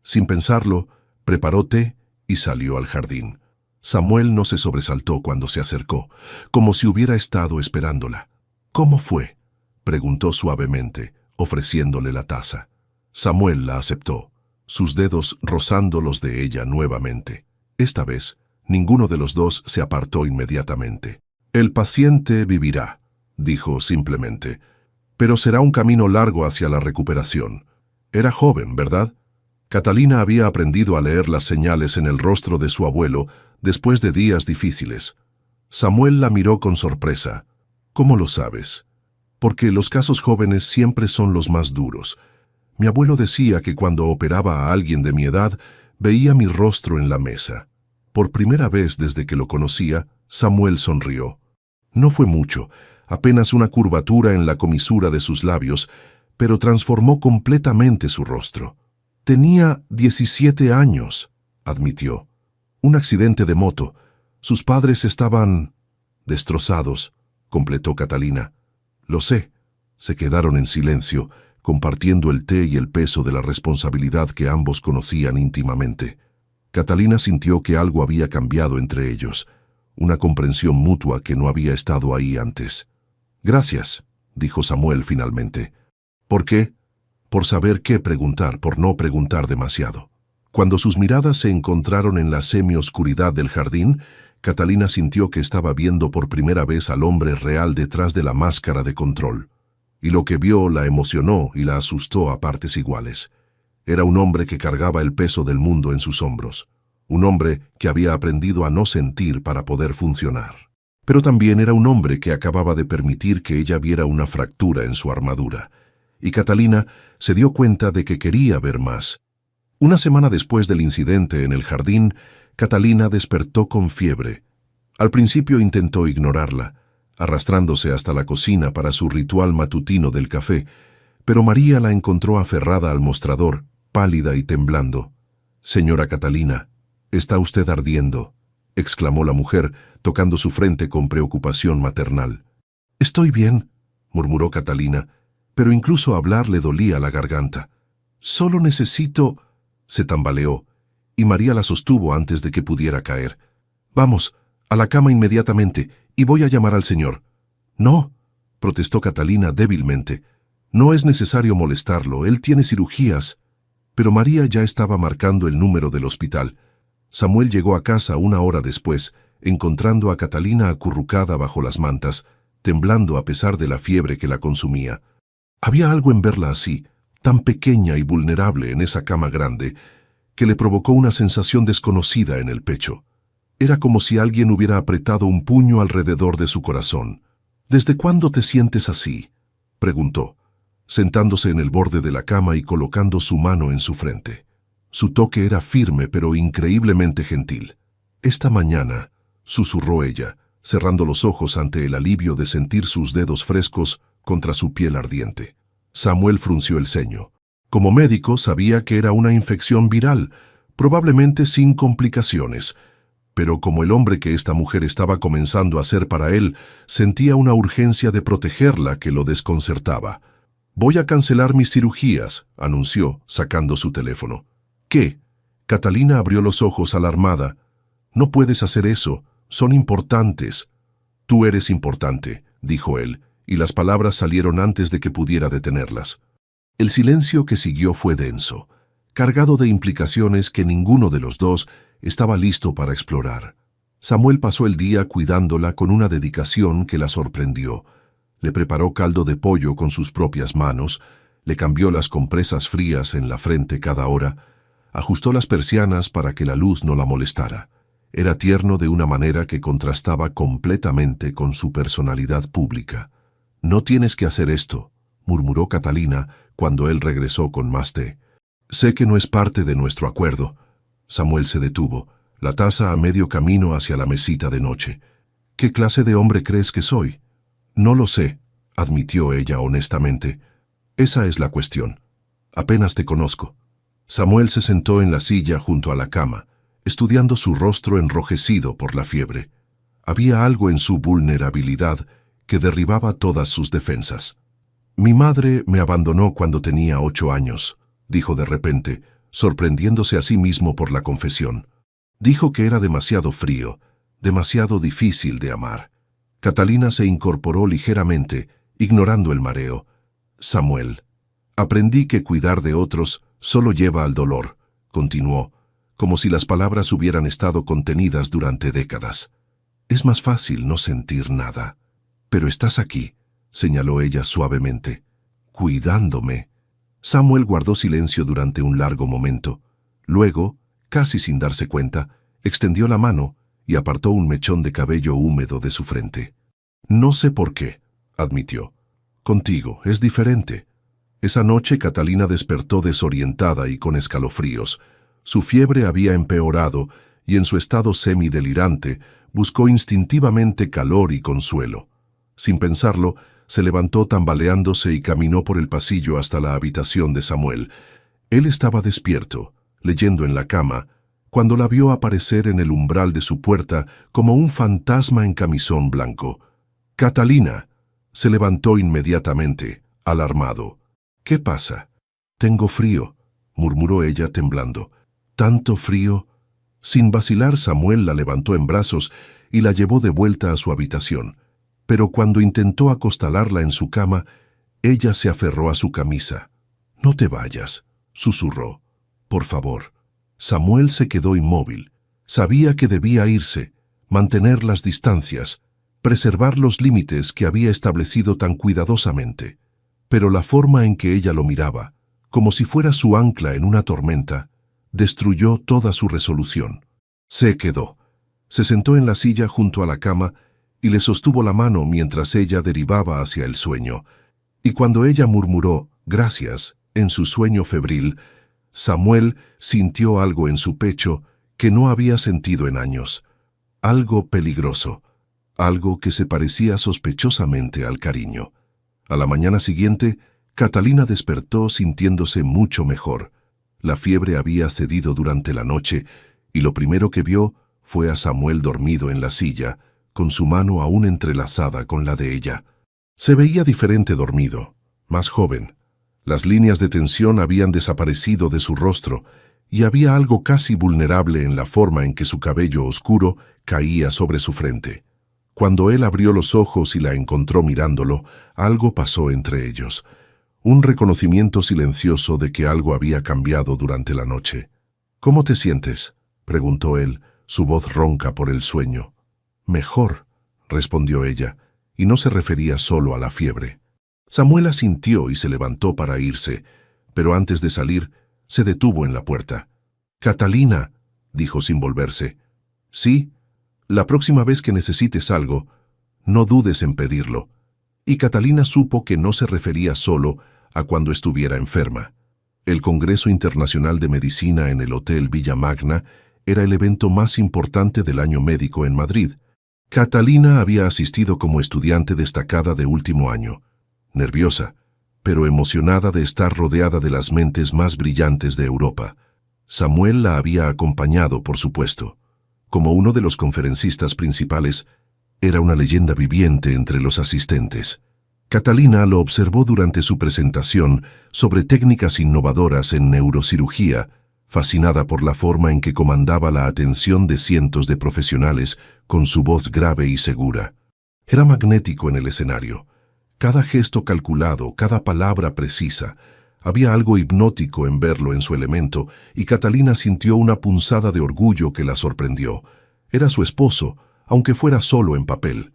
Speaker 1: Sin pensarlo, preparó té y salió al jardín. Samuel no se sobresaltó cuando se acercó, como si hubiera estado esperándola. «¿Cómo fue?», preguntó suavemente, ofreciéndole la taza. Samuel la aceptó, sus dedos rozando los de ella nuevamente. Esta vez, ninguno de los dos se apartó inmediatamente. «El paciente vivirá», dijo simplemente, «pero será un camino largo hacia la recuperación. Era joven, ¿verdad?». Catalina había aprendido a leer las señales en el rostro de su abuelo después de días difíciles. Samuel la miró con sorpresa. «¿Cómo lo sabes?». «Porque los casos jóvenes siempre son los más duros. Mi abuelo decía que cuando operaba a alguien de mi edad, veía mi rostro en la mesa». Por primera vez desde que lo conocía, Samuel sonrió. No fue mucho, apenas una curvatura en la comisura de sus labios, pero transformó completamente su rostro. «Tenía 17 años», admitió. «Un accidente de moto. Sus padres estaban destrozados», completó Catalina. «Lo sé». Se quedaron en silencio, compartiendo el té y el peso de la responsabilidad que ambos conocían íntimamente. Catalina sintió que algo había cambiado entre ellos, una comprensión mutua que no había estado ahí antes. «Gracias», dijo Samuel finalmente. «¿Por qué?». Por saber qué preguntar, por no preguntar demasiado. Cuando sus miradas se encontraron en la semioscuridad del jardín, Catalina sintió que estaba viendo por primera vez al hombre real detrás de la máscara de control. Y lo que vio la emocionó y la asustó a partes iguales. Era un hombre que cargaba el peso del mundo en sus hombros. Un hombre que había aprendido a no sentir para poder funcionar. Pero también era un hombre que acababa de permitir que ella viera una fractura en su armadura. Y Catalina se dio cuenta de que quería ver más. Una semana después del incidente en el jardín, Catalina despertó con fiebre. Al principio intentó ignorarla, arrastrándose hasta la cocina para su ritual matutino del café, pero María la encontró aferrada al mostrador, pálida y temblando. «Señora Catalina, está usted ardiendo», exclamó la mujer, tocando su frente con preocupación maternal. «Estoy bien», murmuró Catalina, pero incluso hablar le dolía la garganta. «Solo necesito…». Se tambaleó, y María la sostuvo antes de que pudiera caer. «Vamos, a la cama inmediatamente, y voy a llamar al señor». «No», protestó Catalina débilmente. «No es necesario molestarlo, él tiene cirugías». Pero María ya estaba marcando el número del hospital. Samuel llegó a casa una hora después, encontrando a Catalina acurrucada bajo las mantas, temblando a pesar de la fiebre que la consumía. Había algo en verla así, tan pequeña y vulnerable en esa cama grande, que le provocó una sensación desconocida en el pecho. Era como si alguien hubiera apretado un puño alrededor de su corazón. «¿Desde cuándo te sientes así?», preguntó, sentándose en el borde de la cama y colocando su mano en su frente. Su toque era firme pero increíblemente gentil. «Esta mañana», susurró ella, cerrando los ojos ante el alivio de sentir sus dedos frescos contra su piel ardiente. Samuel frunció el ceño. Como médico sabía que era una infección viral, probablemente sin complicaciones. pero como el hombre que esta mujer estaba comenzando a ser para él, sentía una urgencia de protegerla que lo desconcertaba. «Voy a cancelar mis cirugías», anunció, sacando su teléfono. «¿Qué?». Catalina abrió los ojos alarmada. «No puedes hacer eso, son importantes». «Tú eres importante», dijo él, y las palabras salieron antes de que pudiera detenerlas. El silencio que siguió fue denso, cargado de implicaciones que ninguno de los dos estaba listo para explorar. Samuel pasó el día cuidándola con una dedicación que la sorprendió. Le preparó caldo de pollo con sus propias manos, le cambió las compresas frías en la frente cada hora, ajustó las persianas para que la luz no la molestara. Era tierno de una manera que contrastaba completamente con su personalidad pública. «No tienes que hacer esto», murmuró Catalina cuando él regresó con más té. «Sé que no es parte de nuestro acuerdo». Samuel se detuvo, la taza a medio camino hacia la mesita de noche. «¿Qué clase de hombre crees que soy?» «No lo sé», admitió ella honestamente. «Esa es la cuestión. Apenas te conozco». Samuel se sentó en la silla junto a la cama, estudiando su rostro enrojecido por la fiebre. Había algo en su vulnerabilidad que derribaba todas sus defensas. «Mi madre me abandonó cuando tenía 8 años», dijo de repente, sorprendiéndose a sí mismo por la confesión. Dijo que era demasiado frío, demasiado difícil de amar. Catalina se incorporó ligeramente, ignorando el mareo. «Samuel, aprendí que cuidar de otros solo lleva al dolor», continuó, como si las palabras hubieran estado contenidas durante décadas. «Es más fácil no sentir nada. Pero estás aquí», señaló ella suavemente, «cuidándome». Samuel guardó silencio durante un largo momento. Luego, casi sin darse cuenta, extendió la mano y apartó un mechón de cabello húmedo de su frente. «No sé por qué», admitió. «Contigo es diferente». Esa noche Catalina despertó desorientada y con escalofríos. Su fiebre había empeorado y en su estado semidelirante buscó instintivamente calor y consuelo. Sin pensarlo, se levantó tambaleándose y caminó por el pasillo hasta la habitación de Samuel. Él estaba despierto, leyendo en la cama, cuando la vio aparecer en el umbral de su puerta como un fantasma en camisón blanco. «Catalina», se levantó inmediatamente, alarmado. «¿Qué pasa?» «Tengo frío», murmuró ella temblando. «¿Tanto frío?» Sin vacilar, Samuel la levantó en brazos y la llevó de vuelta a su habitación. Pero cuando intentó acostalarla en su cama, ella se aferró a su camisa. «No te vayas», susurró. «Por favor». Samuel se quedó inmóvil. Sabía que debía irse, mantener las distancias, preservar los límites que había establecido tan cuidadosamente. Pero la forma en que ella lo miraba, como si fuera su ancla en una tormenta, destruyó toda su resolución. Se quedó. Se sentó en la silla junto a la cama y le sostuvo la mano mientras ella derivaba hacia el sueño. Y cuando ella murmuró «gracias» en su sueño febril, Samuel sintió algo en su pecho que no había sentido en años. Algo peligroso, algo que se parecía sospechosamente al cariño. A la mañana siguiente, Catalina despertó sintiéndose mucho mejor. La fiebre había cedido durante la noche y lo primero que vio fue a Samuel dormido en la silla, con su mano aún entrelazada con la de ella. Se veía diferente dormido, más joven. Las líneas de tensión habían desaparecido de su rostro y había algo casi vulnerable en la forma en que su cabello oscuro caía sobre su frente. Cuando él abrió los ojos y la encontró mirándolo, algo pasó entre ellos. Un reconocimiento silencioso de que algo había cambiado durante la noche. «¿Cómo te sientes?», preguntó él, su voz ronca por el sueño. «Mejor», respondió ella, y no se refería solo a la fiebre. Samuel asintió y se levantó para irse, pero antes de salir, se detuvo en la puerta. «Catalina», dijo sin volverse. «Sí, la próxima vez que necesites algo, no dudes en pedirlo». Y Catalina supo que no se refería solo a cuando estuviera enferma. El Congreso Internacional de Medicina en el Hotel Villa Magna era el evento más importante del año médico en Madrid. Catalina había asistido como estudiante destacada de último año, nerviosa, pero emocionada de estar rodeada de las mentes más brillantes de Europa. Samuel la había acompañado, por supuesto. como uno de los conferencistas principales, era una leyenda viviente entre los asistentes. Catalina lo observó durante su presentación sobre técnicas innovadoras en neurocirugía, fascinada por la forma en que comandaba la atención de cientos de profesionales con su voz grave y segura. Era magnético en el escenario. Cada gesto calculado, cada palabra precisa. Había algo hipnótico en verlo en su elemento, y Catalina sintió una punzada de orgullo que la sorprendió. Era su esposo, aunque fuera solo en papel.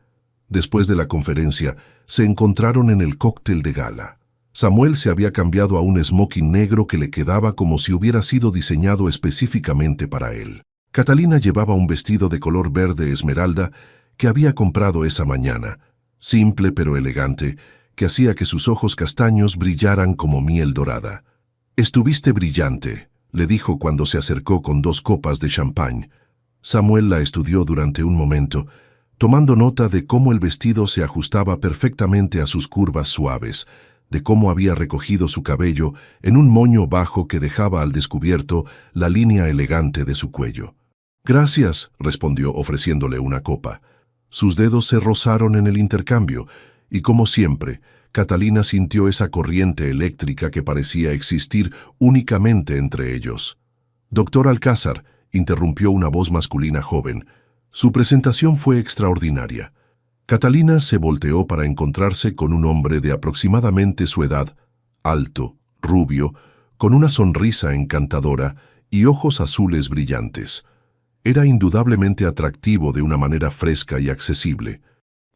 Speaker 1: Después de la conferencia, se encontraron en el cóctel de gala. Samuel se había cambiado a un smoking negro que le quedaba como si hubiera sido diseñado específicamente para él. Catalina llevaba un vestido de color verde esmeralda que había comprado esa mañana, simple pero elegante, que hacía que sus ojos castaños brillaran como miel dorada. «Estuviste brillante», le dijo cuando se acercó con 2 copas de champán. Samuel la estudió durante un momento, tomando nota de cómo el vestido se ajustaba perfectamente a sus curvas suaves, de cómo había recogido su cabello en un moño bajo que dejaba al descubierto la línea elegante de su cuello. «Gracias», respondió ofreciéndole una copa. Sus dedos se rozaron en el intercambio, y como siempre, Catalina sintió esa corriente eléctrica que parecía existir únicamente entre ellos. «Doctor Alcázar», interrumpió una voz masculina joven. Su presentación fue extraordinaria. Catalina se volteó para encontrarse con un hombre de aproximadamente su edad, alto, rubio, con una sonrisa encantadora y ojos azules brillantes. Era indudablemente atractivo de una manera fresca y accesible.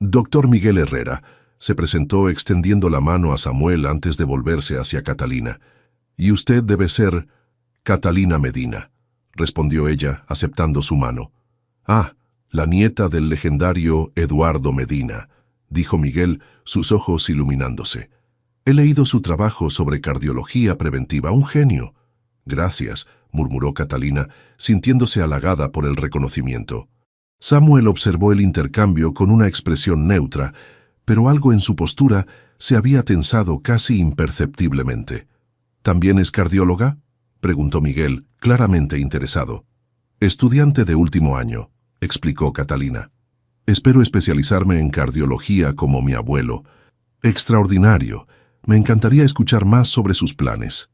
Speaker 1: «Doctor Miguel Herrera», se presentó extendiendo la mano a Samuel antes de volverse hacia Catalina. «Y usted debe ser Catalina Medina», respondió ella, aceptando su mano. «Ah, la nieta del legendario Eduardo Medina», dijo Miguel, sus ojos iluminándose. «He leído su trabajo sobre cardiología preventiva, un genio». «Gracias», murmuró Catalina, sintiéndose halagada por el reconocimiento. Samuel observó el intercambio con una expresión neutra, pero algo en su postura se había tensado casi imperceptiblemente. «¿También es cardióloga?», preguntó Miguel, claramente interesado. «Estudiante de último año», explicó Catalina. «Espero especializarme en cardiología como mi abuelo». «Extraordinario. Me encantaría escuchar más sobre sus planes».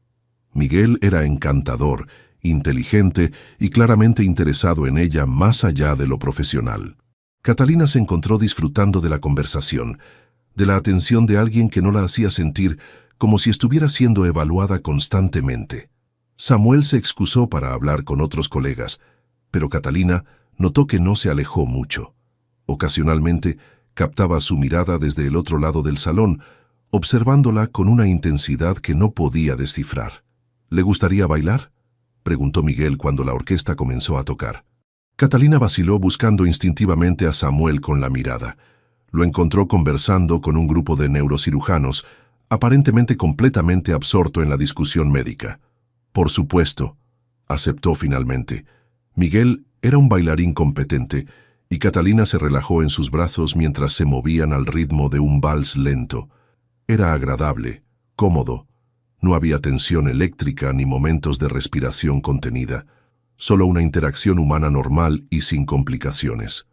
Speaker 1: Miguel era encantador, inteligente y claramente interesado en ella más allá de lo profesional. Catalina se encontró disfrutando de la conversación, de la atención de alguien que no la hacía sentir como si estuviera siendo evaluada constantemente. Samuel se excusó para hablar con otros colegas, pero Catalina notó que no se alejó mucho. Ocasionalmente captaba su mirada desde el otro lado del salón, observándola con una intensidad que no podía descifrar. «¿Le gustaría bailar?», preguntó Miguel cuando la orquesta comenzó a tocar. Catalina vaciló buscando instintivamente a Samuel con la mirada. Lo encontró conversando con un grupo de neurocirujanos, aparentemente completamente absorto en la discusión médica. «Por supuesto», aceptó finalmente. Miguel era un bailarín competente, y Catalina se relajó en sus brazos mientras se movían al ritmo de un vals lento. Era agradable, cómodo. No había tensión eléctrica ni momentos de respiración contenida, solo una interacción humana normal y sin complicaciones.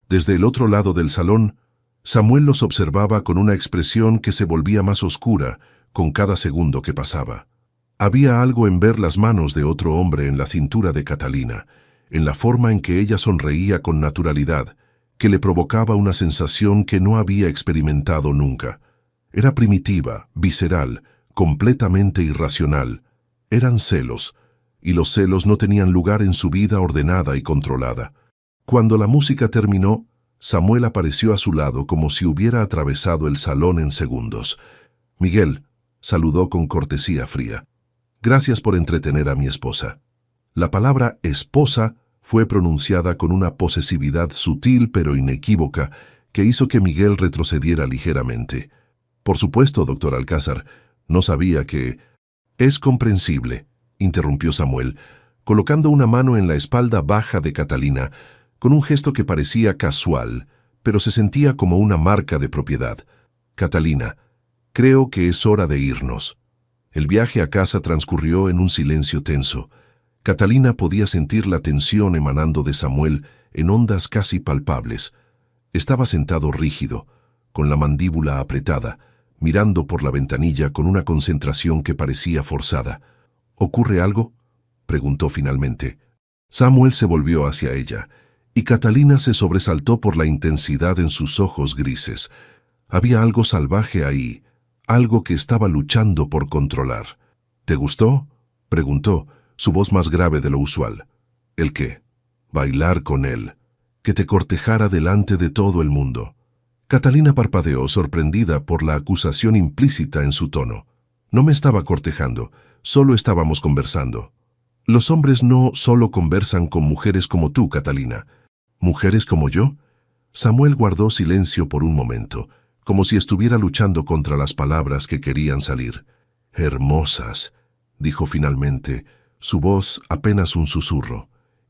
Speaker 1: Desde el otro lado del salón, Samuel los observaba con una expresión que se volvía más oscura con cada segundo que pasaba. Había algo en ver las manos de otro hombre en la cintura de Catalina, en la forma en que ella sonreía con naturalidad, que le provocaba una sensación que no había experimentado nunca. Era primitiva, visceral, completamente irracional. Eran celos, y los celos no tenían lugar en su vida ordenada y controlada. Cuando la música terminó, Samuel apareció a su lado como si hubiera atravesado el salón en segundos. «Miguel», saludó con cortesía fría. «Gracias por entretener a mi esposa». La palabra esposa fue pronunciada con una posesividad sutil pero inequívoca que hizo que Miguel retrocediera ligeramente. «Por supuesto, doctor Alcázar, no sabía que...» «Es comprensible», interrumpió Samuel, colocando una mano en la espalda baja de Catalina, con un gesto que parecía casual, pero se sentía como una marca de propiedad. «Catalina, creo que es hora de irnos». El viaje a casa transcurrió en un silencio tenso. Catalina podía sentir la tensión emanando de Samuel en ondas casi palpables. Estaba sentado rígido, con la mandíbula apretada, mirando por la ventanilla con una concentración que parecía forzada. ¿Ocurre algo?, preguntó finalmente. Samuel se volvió hacia ella, y Catalina se sobresaltó por la intensidad en sus ojos grises. Había algo salvaje ahí, algo que estaba luchando por controlar. ¿Te gustó?, preguntó, su voz más grave de lo usual. ¿El qué? Bailar con él. Que te cortejara delante de todo el mundo. Catalina parpadeó, sorprendida por la acusación implícita en su tono. No me estaba cortejando, solo estábamos conversando. Los hombres no solo conversan con mujeres como tú, Catalina. ¿Mujeres como yo? Samuel guardó silencio por un momento, como si estuviera luchando contra las palabras que querían salir. Hermosas, dijo finalmente, su voz apenas un susurro.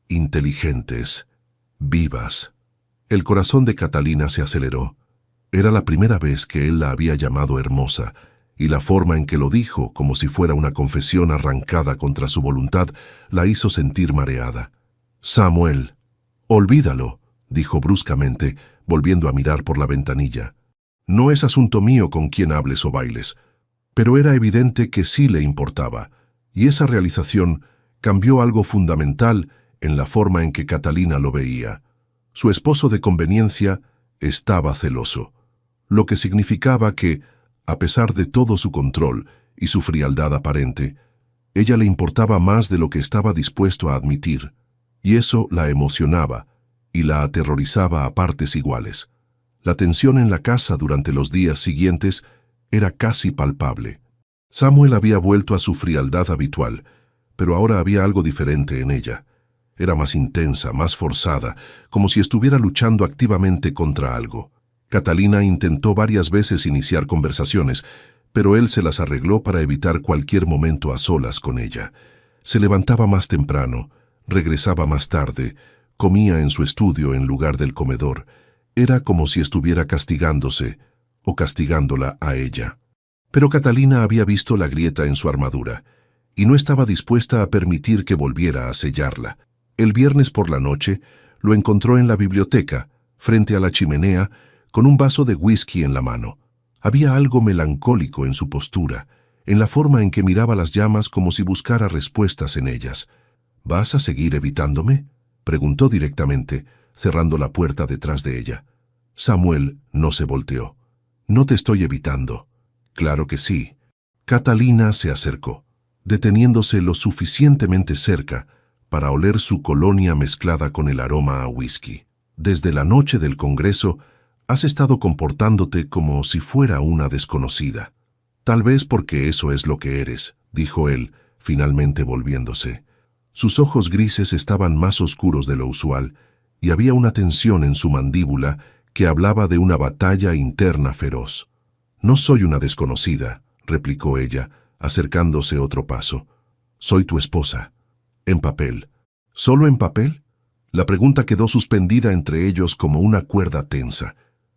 Speaker 1: Inteligentes, vivas. El corazón de Catalina se aceleró. Era la primera vez que él la había llamado hermosa, y la forma en que lo dijo, como si fuera una confesión arrancada contra su voluntad, la hizo sentir mareada. Samuel, olvídalo, dijo bruscamente, volviendo a mirar por la ventanilla. No es asunto mío con quién hables o bailes. Pero era evidente que sí le importaba, y esa realización cambió algo fundamental en la forma en que Catalina lo veía. Su esposo de conveniencia estaba celoso, lo que significaba que, a pesar de todo su control y su frialdad aparente, ella le importaba más de lo que estaba dispuesto a admitir, y eso la emocionaba y la aterrorizaba a partes iguales. La tensión en la casa durante los días siguientes era casi palpable. Samuel había vuelto a su frialdad habitual, pero ahora había algo diferente en ella. Era más intensa, más forzada, como si estuviera luchando activamente contra algo. Catalina intentó varias veces iniciar conversaciones, pero él se las arregló para evitar cualquier momento a solas con ella. Se levantaba más temprano, regresaba más tarde, comía en su estudio en lugar del comedor. Era como si estuviera castigándose o castigándola a ella. Pero Catalina había visto la grieta en su armadura y no estaba dispuesta a permitir que volviera a sellarla. El viernes por la noche lo encontró en la biblioteca, frente a la chimenea, con un vaso de whisky en la mano. Había algo melancólico en su postura, en la forma en que miraba las llamas como si buscara respuestas en ellas. ¿Vas a seguir evitándome?, preguntó directamente, cerrando la puerta detrás de ella. Samuel no se volteó. No te estoy evitando. Claro que sí. Catalina se acercó, deteniéndose lo suficientemente cerca para oler su colonia mezclada con el aroma a whisky. Desde la noche del Congreso, has estado comportándote como si fuera una desconocida. Tal vez porque eso es lo que eres, dijo él, finalmente volviéndose. Sus ojos grises estaban más oscuros de lo usual, y había una tensión en su mandíbula que hablaba de una batalla interna feroz. No soy una desconocida, replicó ella, acercándose otro paso. Soy tu esposa. En papel. ¿Solo en papel? La pregunta quedó suspendida entre ellos como una cuerda tensa.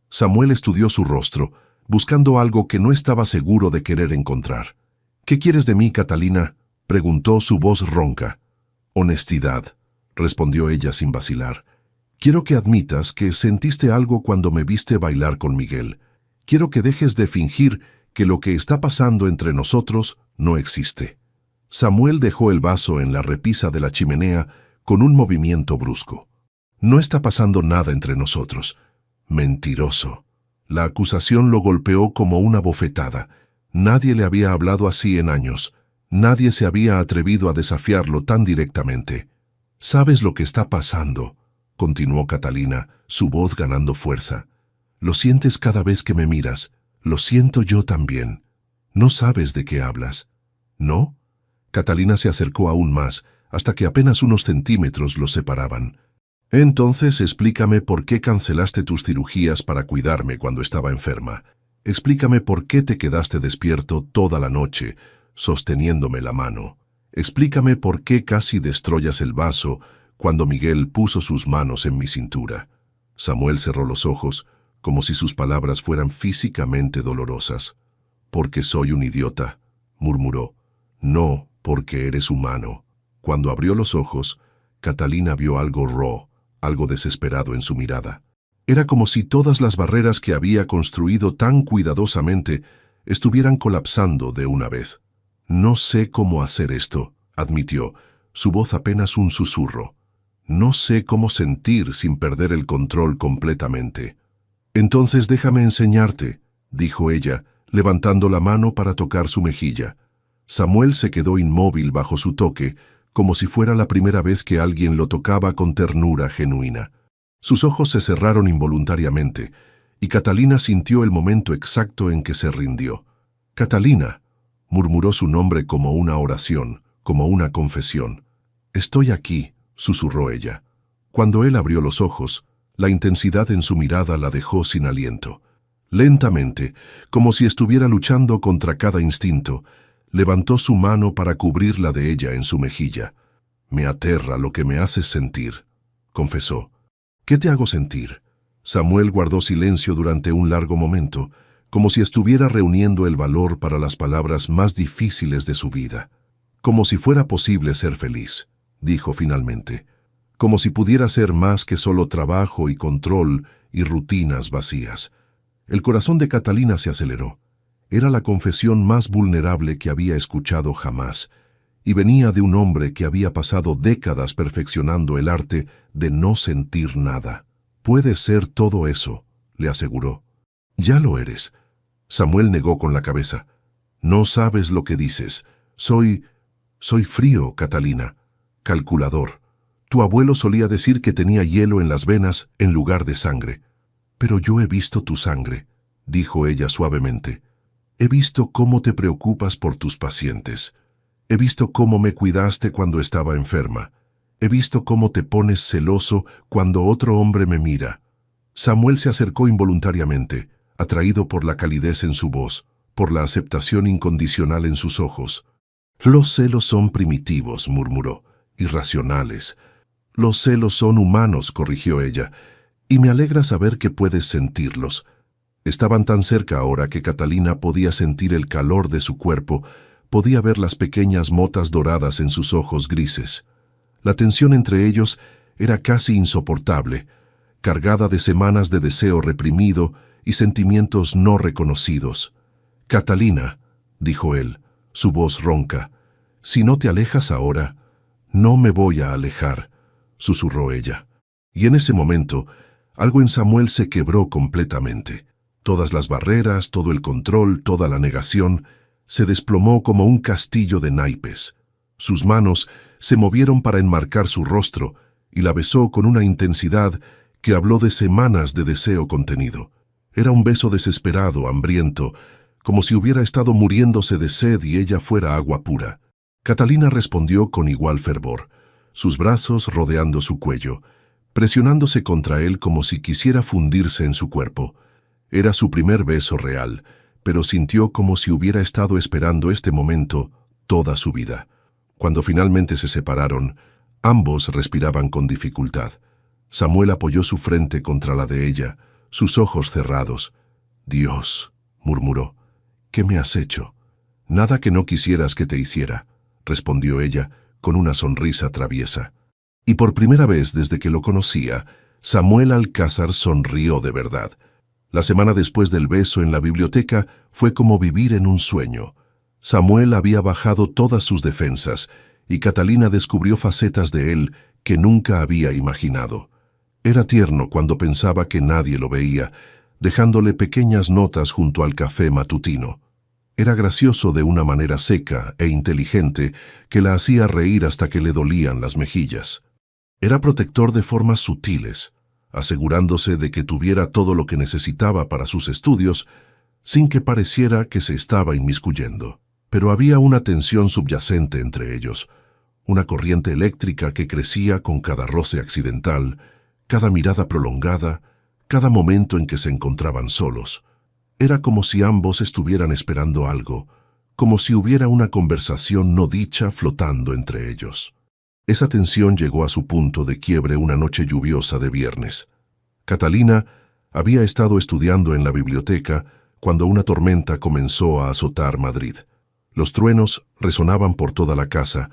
Speaker 1: Samuel estudió su rostro, buscando algo que no estaba seguro de querer encontrar. ¿Qué quieres de mí, Catalina?, preguntó su voz ronca. Honestidad, respondió ella sin vacilar. Quiero que admitas que sentiste algo cuando me viste bailar con Miguel. Quiero que dejes de fingir que lo que está pasando entre nosotros no existe. Samuel dejó el vaso en la repisa de la chimenea con un movimiento brusco. No está pasando nada entre nosotros. Mentiroso. La acusación lo golpeó como una bofetada. Nadie le había hablado así en años. Nadie se había atrevido a desafiarlo tan directamente. ¿Sabes lo que está pasando?, continuó Catalina, su voz ganando fuerza. Lo sientes cada vez que me miras. Lo siento yo también. No sabes de qué hablas. ¿No? Catalina se acercó aún más, hasta que apenas unos centímetros los separaban. Entonces explícame por qué cancelaste tus cirugías para cuidarme cuando estaba enferma. Explícame por qué te quedaste despierto toda la noche, sosteniéndome la mano. Explícame por qué casi destrozas el vaso cuando Miguel puso sus manos en mi cintura. Samuel cerró los ojos, como si sus palabras fueran físicamente dolorosas. Porque soy un idiota, murmuró. No, porque eres humano. Cuando abrió los ojos, Catalina vio algo algo desesperado en su mirada. Era como si todas las barreras que había construido tan cuidadosamente estuvieran colapsando de una vez. «No sé cómo hacer esto», admitió, su voz apenas un susurro. «No sé cómo sentir sin perder el control completamente». «Entonces déjame enseñarte», dijo ella, levantando la mano para tocar su mejilla. Samuel se quedó inmóvil bajo su toque, como si fuera la primera vez que alguien lo tocaba con ternura genuina. Sus ojos se cerraron involuntariamente, y Catalina sintió el momento exacto en que se rindió. «Catalina», murmuró su nombre como una oración, como una confesión. «Estoy aquí», susurró ella. Cuando él abrió los ojos, la intensidad en su mirada la dejó sin aliento. Lentamente, como si estuviera luchando contra cada instinto, levantó su mano para cubrirla de ella en su mejilla. «Me aterra lo que me haces sentir», confesó. «¿Qué te hago sentir?» Samuel guardó silencio durante un largo momento, como si estuviera reuniendo el valor para las palabras más difíciles de su vida. «Como si fuera posible ser feliz», dijo finalmente. «Como si pudiera ser más que solo trabajo y control y rutinas vacías». El corazón de Catalina se aceleró. Era la confesión más vulnerable que había escuchado jamás, y venía de un hombre que había pasado décadas perfeccionando el arte de no sentir nada. «Puedes ser todo eso», le aseguró. «Ya lo eres». Samuel negó con la cabeza. «No sabes lo que dices. Soy frío, Catalina. Calculador. Tu abuelo solía decir que tenía hielo en las venas en lugar de sangre. Pero yo he visto tu sangre», dijo ella suavemente. «He visto cómo te preocupas por tus pacientes. He visto cómo me cuidaste cuando estaba enferma. He visto cómo te pones celoso cuando otro hombre me mira». Samuel se acercó involuntariamente, atraído por la calidez en su voz, por la aceptación incondicional en sus ojos. «Los celos son primitivos», murmuró, «irracionales». «Los celos son humanos», corrigió ella, «y me alegra saber que puedes sentirlos». Estaban tan cerca ahora que Catalina podía sentir el calor de su cuerpo, podía ver las pequeñas motas doradas en sus ojos grises. La tensión entre ellos era casi insoportable, cargada de semanas de deseo reprimido y sentimientos no reconocidos. «Catalina», dijo él, su voz ronca, «si no te alejas ahora, no me voy a alejar», susurró ella. Y en ese momento, algo en Samuel se quebró completamente. Todas las barreras, todo el control, toda la negación, se desplomó como un castillo de naipes. Sus manos se movieron para enmarcar su rostro y la besó con una intensidad que habló de semanas de deseo contenido. Era un beso desesperado, hambriento, como si hubiera estado muriéndose de sed y ella fuera agua pura. Catalina respondió con igual fervor, sus brazos rodeando su cuello, presionándose contra él como si quisiera fundirse en su cuerpo. Era su primer beso real, pero sintió como si hubiera estado esperando este momento toda su vida. Cuando finalmente se separaron, ambos respiraban con dificultad. Samuel apoyó su frente contra la de ella, sus ojos cerrados. «Dios», murmuró, «¿qué me has hecho?» «Nada que no quisieras que te hiciera», respondió ella con una sonrisa traviesa. Y por primera vez desde que lo conocía, Samuel Alcázar sonrió de verdad. La semana después del beso en la biblioteca fue como vivir en un sueño. Samuel había bajado todas sus defensas y Catalina descubrió facetas de él que nunca había imaginado. Era tierno cuando pensaba que nadie lo veía, dejándole pequeñas notas junto al café matutino. Era gracioso de una manera seca e inteligente que la hacía reír hasta que le dolían las mejillas. Era protector de formas sutiles, asegurándose de que tuviera todo lo que necesitaba para sus estudios, sin que pareciera que se estaba inmiscuyendo. Pero había una tensión subyacente entre ellos, una corriente eléctrica que crecía con cada roce accidental, cada mirada prolongada, cada momento en que se encontraban solos. Era como si ambos estuvieran esperando algo, como si hubiera una conversación no dicha flotando entre ellos. Esa tensión llegó a su punto de quiebre una noche lluviosa de viernes. Catalina había estado estudiando en la biblioteca cuando una tormenta comenzó a azotar Madrid. Los truenos resonaban por toda la casa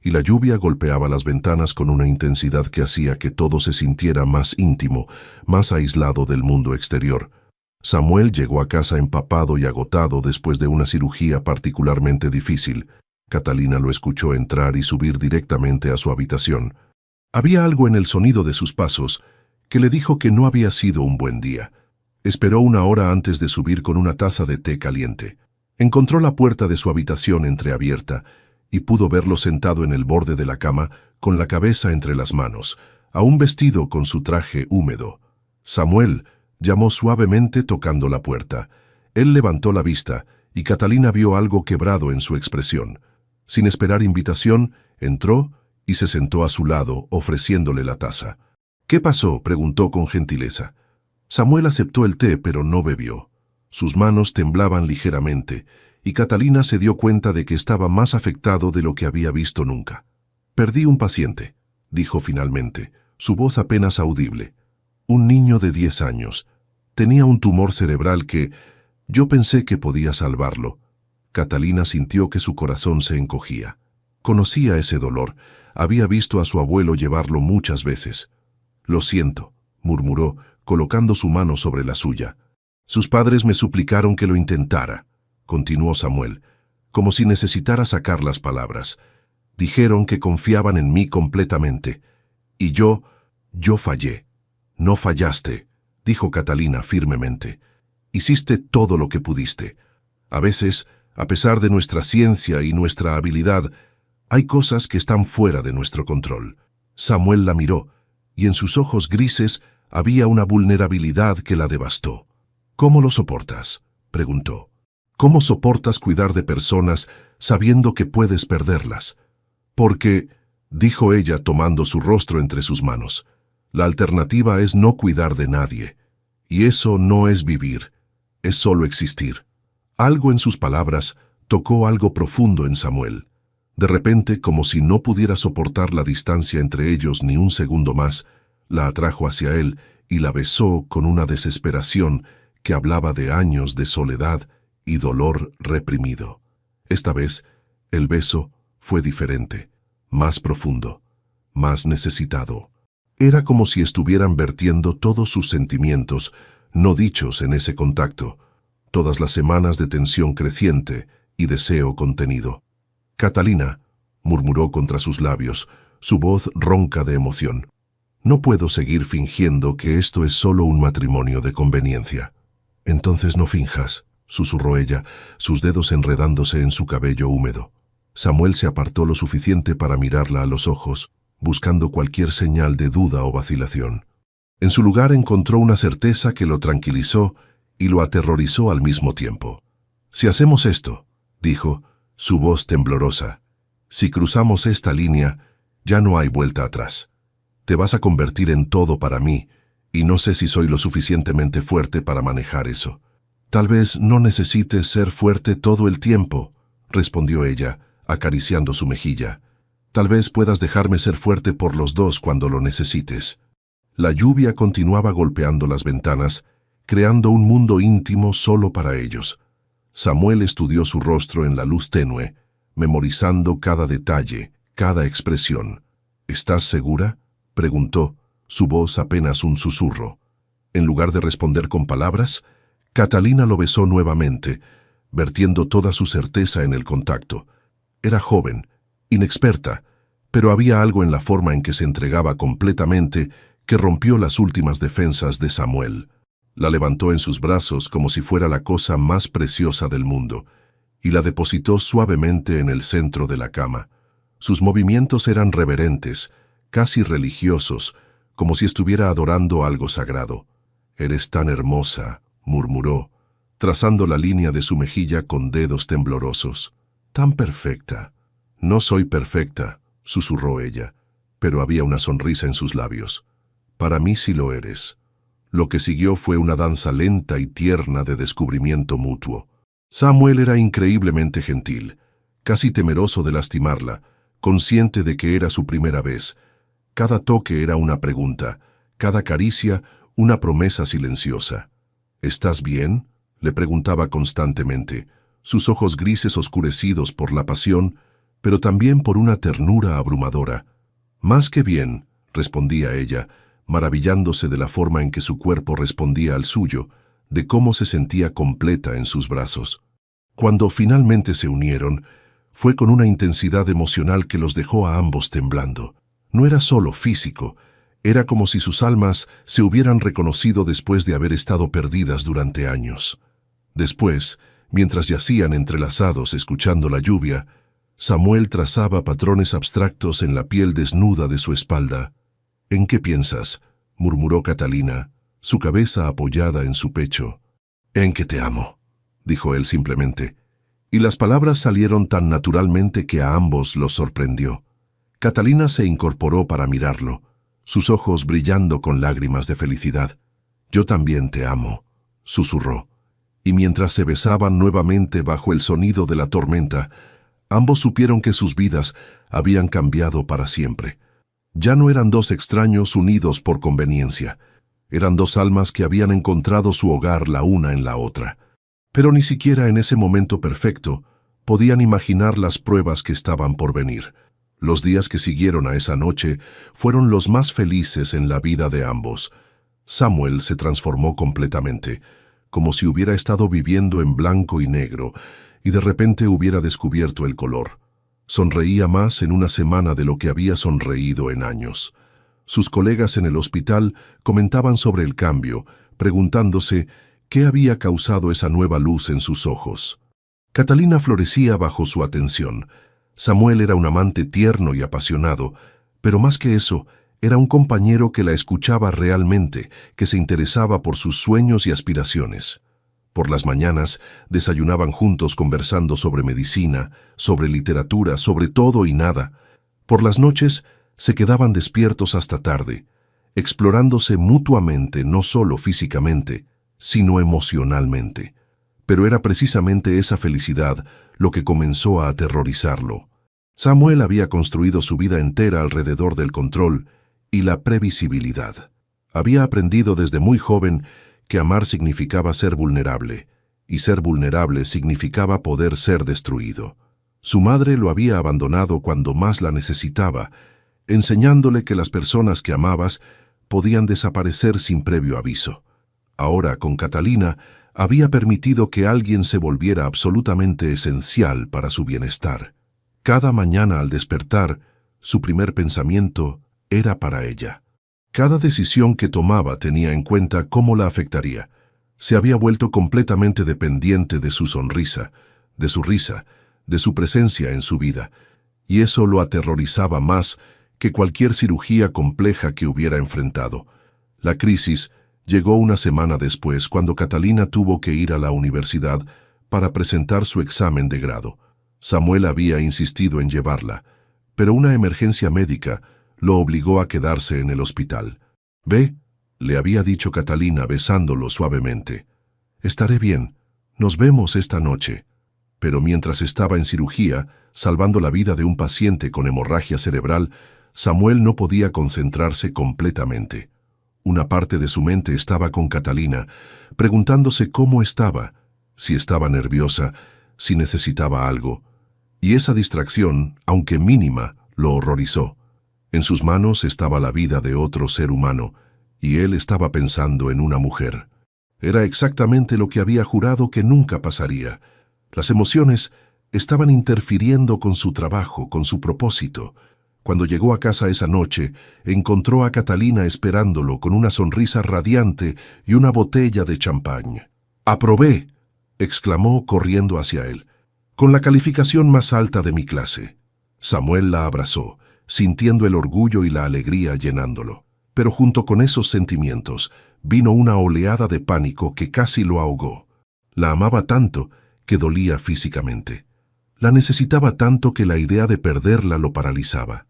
Speaker 1: y la lluvia golpeaba las ventanas con una intensidad que hacía que todo se sintiera más íntimo, más aislado del mundo exterior. Samuel llegó a casa empapado y agotado después de una cirugía particularmente difícil. Catalina lo escuchó entrar y subir directamente a su habitación. Había algo en el sonido de sus pasos que le dijo que no había sido un buen día. Esperó una hora antes de subir con una taza de té caliente. Encontró la puerta de su habitación entreabierta y pudo verlo sentado en el borde de la cama con la cabeza entre las manos, aún vestido con su traje húmedo. Samuel llamó suavemente tocando la puerta. Él levantó la vista y Catalina vio algo quebrado en su expresión. Sin esperar invitación, entró y se sentó a su lado, ofreciéndole la taza. «¿Qué pasó?», preguntó con gentileza. Samuel aceptó el té, pero no bebió. Sus manos temblaban ligeramente, y Catalina se dio cuenta de que estaba más afectado de lo que había visto nunca. «Perdí un paciente», dijo finalmente, su voz apenas audible. «Un niño de 10 años. Tenía un tumor cerebral que yo pensé que podía salvarlo». Catalina sintió que su corazón se encogía. Conocía ese dolor. Había visto a su abuelo llevarlo muchas veces. «Lo siento», murmuró, colocando su mano sobre la suya. «Sus padres me suplicaron que lo intentara», continuó Samuel, como si necesitara sacar las palabras. «Dijeron que confiaban en mí completamente. Y yo fallé». «No fallaste», dijo Catalina firmemente. «Hiciste todo lo que pudiste. A veces, a pesar de nuestra ciencia y nuestra habilidad, hay cosas que están fuera de nuestro control». Samuel la miró, y en sus ojos grises había una vulnerabilidad que la devastó. «¿Cómo lo soportas?», preguntó. «¿Cómo soportas cuidar de personas sabiendo que puedes perderlas?» «Porque», dijo ella tomando su rostro entre sus manos, «la alternativa es no cuidar de nadie. Y eso no es vivir, es solo existir». Algo en sus palabras tocó algo profundo en Samuel. De repente, como si no pudiera soportar la distancia entre ellos ni un segundo más, la atrajo hacia él y la besó con una desesperación que hablaba de años de soledad y dolor reprimido. Esta vez, el beso fue diferente, más profundo, más necesitado. Era como si estuvieran vertiendo todos sus sentimientos, no dichos en ese contacto, todas las semanas de tensión creciente y deseo contenido. «Catalina», murmuró contra sus labios, su voz ronca de emoción. «No puedo seguir fingiendo que esto es solo un matrimonio de conveniencia». «Entonces no finjas», susurró ella, sus dedos enredándose en su cabello húmedo. Samuel se apartó lo suficiente para mirarla a los ojos, buscando cualquier señal de duda o vacilación. En su lugar encontró una certeza que lo tranquilizó y lo aterrorizó al mismo tiempo. «Si hacemos esto», dijo, su voz temblorosa, «si cruzamos esta línea, ya no hay vuelta atrás. Te vas a convertir en todo para mí, y no sé si soy lo suficientemente fuerte para manejar eso». «Tal vez no necesites ser fuerte todo el tiempo», respondió ella, acariciando su mejilla. «Tal vez puedas dejarme ser fuerte por los dos cuando lo necesites». La lluvia continuaba golpeando las ventanas, creando un mundo íntimo solo para ellos. Samuel estudió su rostro en la luz tenue, memorizando cada detalle, cada expresión. «¿Estás segura?», preguntó, su voz apenas un susurro. En lugar de responder con palabras, Catalina lo besó nuevamente, vertiendo toda su certeza en el contacto. Era joven, inexperta, pero había algo en la forma en que se entregaba completamente que rompió las últimas defensas de Samuel. La levantó en sus brazos como si fuera la cosa más preciosa del mundo, y la depositó suavemente en el centro de la cama. Sus movimientos eran reverentes, casi religiosos, como si estuviera adorando algo sagrado. «Eres tan hermosa», murmuró, trazando la línea de su mejilla con dedos temblorosos. «Tan perfecta». «No soy perfecta», susurró ella, pero había una sonrisa en sus labios. «Para mí sí lo eres». Lo que siguió fue una danza lenta y tierna de descubrimiento mutuo. Samuel era increíblemente gentil, casi temeroso de lastimarla, consciente de que era su primera vez. Cada toque era una pregunta, cada caricia una promesa silenciosa. «¿Estás bien?», le preguntaba constantemente, sus ojos grises oscurecidos por la pasión, pero también por una ternura abrumadora. «Más que bien», respondía ella, maravillándose de la forma en que su cuerpo respondía al suyo, de cómo se sentía completa en sus brazos. Cuando finalmente se unieron, fue con una intensidad emocional que los dejó a ambos temblando. No era solo físico, era como si sus almas se hubieran reconocido después de haber estado perdidas durante años. Después, mientras yacían entrelazados escuchando la lluvia, Samuel trazaba patrones abstractos en la piel desnuda de su espalda. «¿En qué piensas?», murmuró Catalina, su cabeza apoyada en su pecho. «En que te amo», dijo él simplemente, y las palabras salieron tan naturalmente que a ambos los sorprendió. Catalina se incorporó para mirarlo, sus ojos brillando con lágrimas de felicidad. «Yo también te amo», susurró, y mientras se besaban nuevamente bajo el sonido de la tormenta, ambos supieron que sus vidas habían cambiado para siempre. Ya no eran dos extraños unidos por conveniencia, eran dos almas que habían encontrado su hogar la una en la otra. Pero ni siquiera en ese momento perfecto podían imaginar las pruebas que estaban por venir. Los días que siguieron a esa noche fueron los más felices en la vida de ambos. Samuel se transformó completamente, como si hubiera estado viviendo en blanco y negro, y de repente hubiera descubierto el color. Sonreía más en una semana de lo que había sonreído en años. Sus colegas en el hospital comentaban sobre el cambio, preguntándose qué había causado esa nueva luz en sus ojos. Catalina florecía bajo su atención. Samuel era un amante tierno y apasionado, pero más que eso, era un compañero que la escuchaba realmente, que se interesaba por sus sueños y aspiraciones. Por las mañanas desayunaban juntos conversando sobre medicina, sobre literatura, sobre todo y nada. Por las noches se quedaban despiertos hasta tarde, explorándose mutuamente no solo físicamente, sino emocionalmente. Pero era precisamente esa felicidad lo que comenzó a aterrorizarlo. Samuel había construido su vida entera alrededor del control y la previsibilidad. Había aprendido desde muy joven que amar significaba ser vulnerable, y ser vulnerable significaba poder ser destruido. Su madre lo había abandonado cuando más la necesitaba, enseñándole que las personas que amabas podían desaparecer sin previo aviso. Ahora, con Catalina, había permitido que alguien se volviera absolutamente esencial para su bienestar. Cada mañana al despertar, su primer pensamiento era para ella. Cada decisión que tomaba tenía en cuenta cómo la afectaría. Se había vuelto completamente dependiente de su sonrisa, de su risa, de su presencia en su vida, y eso lo aterrorizaba más que cualquier cirugía compleja que hubiera enfrentado. La crisis llegó una semana después, cuando Catalina tuvo que ir a la universidad para presentar su examen de grado. Samuel había insistido en llevarla, pero una emergencia médica lo obligó a quedarse en el hospital. «Ve», le había dicho Catalina besándolo suavemente. «Estaré bien. Nos vemos esta noche». Pero mientras estaba en cirugía, salvando la vida de un paciente con hemorragia cerebral, Samuel no podía concentrarse completamente. Una parte de su mente estaba con Catalina, preguntándose cómo estaba, si estaba nerviosa, si necesitaba algo. Y esa distracción, aunque mínima, lo horrorizó. En sus manos estaba la vida de otro ser humano, y él estaba pensando en una mujer. Era exactamente lo que había jurado que nunca pasaría. Las emociones estaban interfiriendo con su trabajo, con su propósito. Cuando llegó a casa esa noche, encontró a Catalina esperándolo con una sonrisa radiante y una botella de champán. «¡Aprobé!», exclamó corriendo hacia él. «Con la calificación más alta de mi clase». Samuel la abrazó, sintiendo el orgullo y la alegría llenándolo. Pero junto con esos sentimientos vino una oleada de pánico que casi lo ahogó. La amaba tanto que dolía físicamente. La necesitaba tanto que la idea de perderla lo paralizaba.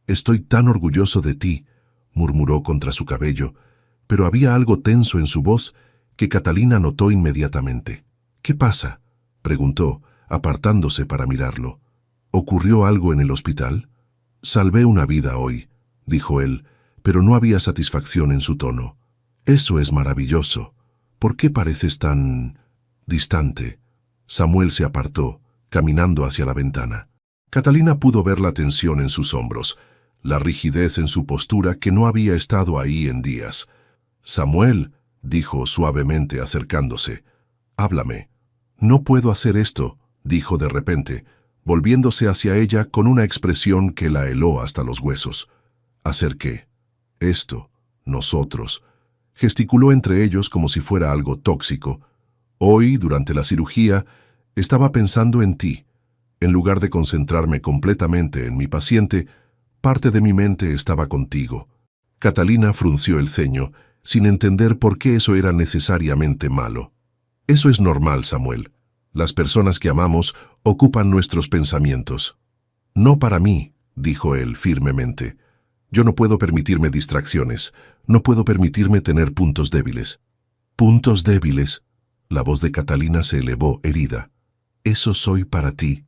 Speaker 1: «Estoy tan orgulloso de ti», murmuró contra su cabello, pero había algo tenso en su voz que Catalina notó inmediatamente. «¿Qué pasa?», preguntó, apartándose para mirarlo. «¿Ocurrió algo en el hospital?». «Salvé una vida hoy», dijo él, pero no había satisfacción en su tono. «Eso es maravilloso. ¿Por qué pareces tan distante?». Samuel se apartó, caminando hacia la ventana. Catalina pudo ver la tensión en sus hombros, la rigidez en su postura que no había estado ahí en días. «Samuel», dijo suavemente acercándose, «háblame». «No puedo hacer esto», dijo de repente, volviéndose hacia ella con una expresión que la heló hasta los huesos. «¿Hacer qué?» «Esto, nosotros». Gesticuló entre ellos como si fuera algo tóxico. «Hoy, durante la cirugía, estaba pensando en ti. En lugar de concentrarme completamente en mi paciente, parte de mi mente estaba contigo». Catalina frunció el ceño, sin entender por qué eso era necesariamente malo. «Eso es normal, Samuel. Las personas que amamos ocupan nuestros pensamientos». «No para mí», dijo él firmemente. «Yo no puedo permitirme distracciones, no puedo permitirme tener puntos débiles». «¿Puntos débiles?» La voz de Catalina se elevó, herida. «Eso soy para ti».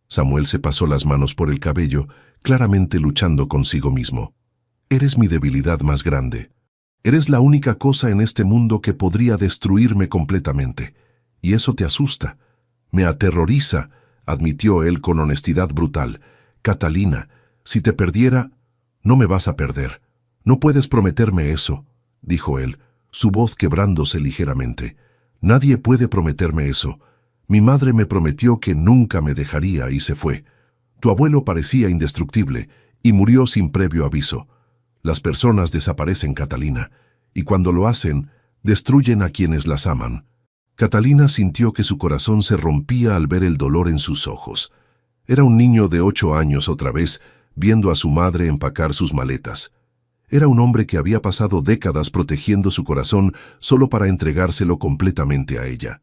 Speaker 1: Samuel se pasó las manos por el cabello, claramente luchando consigo mismo. «Eres mi debilidad más grande. Eres la única cosa en este mundo que podría destruirme completamente. Y eso te asusta. Me aterroriza», admitió él con honestidad brutal. «Catalina, si te perdiera, no me vas a perder. No puedes prometerme eso», dijo él, su voz quebrándose ligeramente. «Nadie puede prometerme eso. Mi madre me prometió que nunca me dejaría y se fue. Tu abuelo parecía indestructible y murió sin previo aviso. Las personas desaparecen, Catalina, y cuando lo hacen, destruyen a quienes las aman». Catalina sintió que su corazón se rompía al ver el dolor en sus ojos. Era un niño de 8 años otra vez, viendo a su madre empacar sus maletas. Era un hombre que había pasado décadas protegiendo su corazón solo para entregárselo completamente a ella.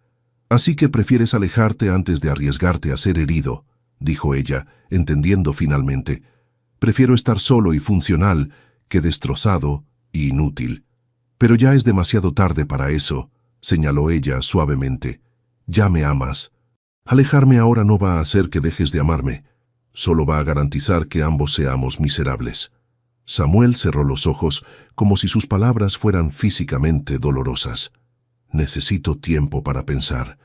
Speaker 1: «Así que prefieres alejarte antes de arriesgarte a ser herido», dijo ella, entendiendo finalmente. «Prefiero estar solo y funcional que destrozado y inútil». «Pero ya es demasiado tarde para eso», señaló ella suavemente. «Ya me amas. Alejarme ahora no va a hacer que dejes de amarme. Solo va a garantizar que ambos seamos miserables». Samuel cerró los ojos como si sus palabras fueran físicamente dolorosas. «Necesito tiempo para pensar.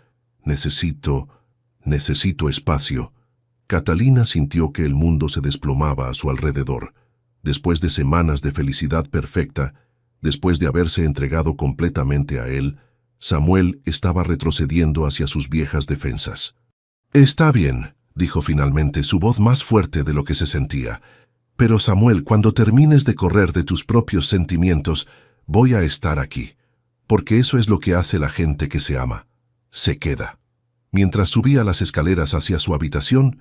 Speaker 1: Necesito espacio». Catalina sintió que el mundo se desplomaba a su alrededor. Después de semanas de felicidad perfecta, después de haberse entregado completamente a él, Samuel estaba retrocediendo hacia sus viejas defensas. «Está bien», dijo finalmente, su voz más fuerte de lo que se sentía. «Pero Samuel, cuando termines de correr de tus propios sentimientos, voy a estar aquí. Porque eso es lo que hace la gente que se ama. Se queda». Mientras subía las escaleras hacia su habitación,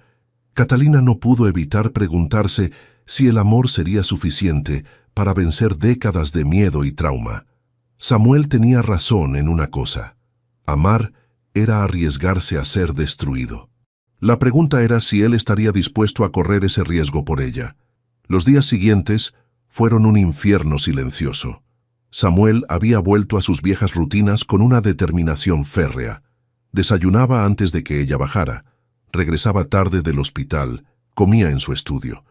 Speaker 1: Catalina no pudo evitar preguntarse si el amor sería suficiente para vencer décadas de miedo y trauma. Samuel tenía razón en una cosa. Amar era arriesgarse a ser destruido. La pregunta era si él estaría dispuesto a correr ese riesgo por ella. Los días siguientes fueron un infierno silencioso. Samuel había vuelto a sus viejas rutinas con una determinación férrea. Desayunaba antes de que ella bajara. Regresaba tarde del hospital. Comía en su estudio.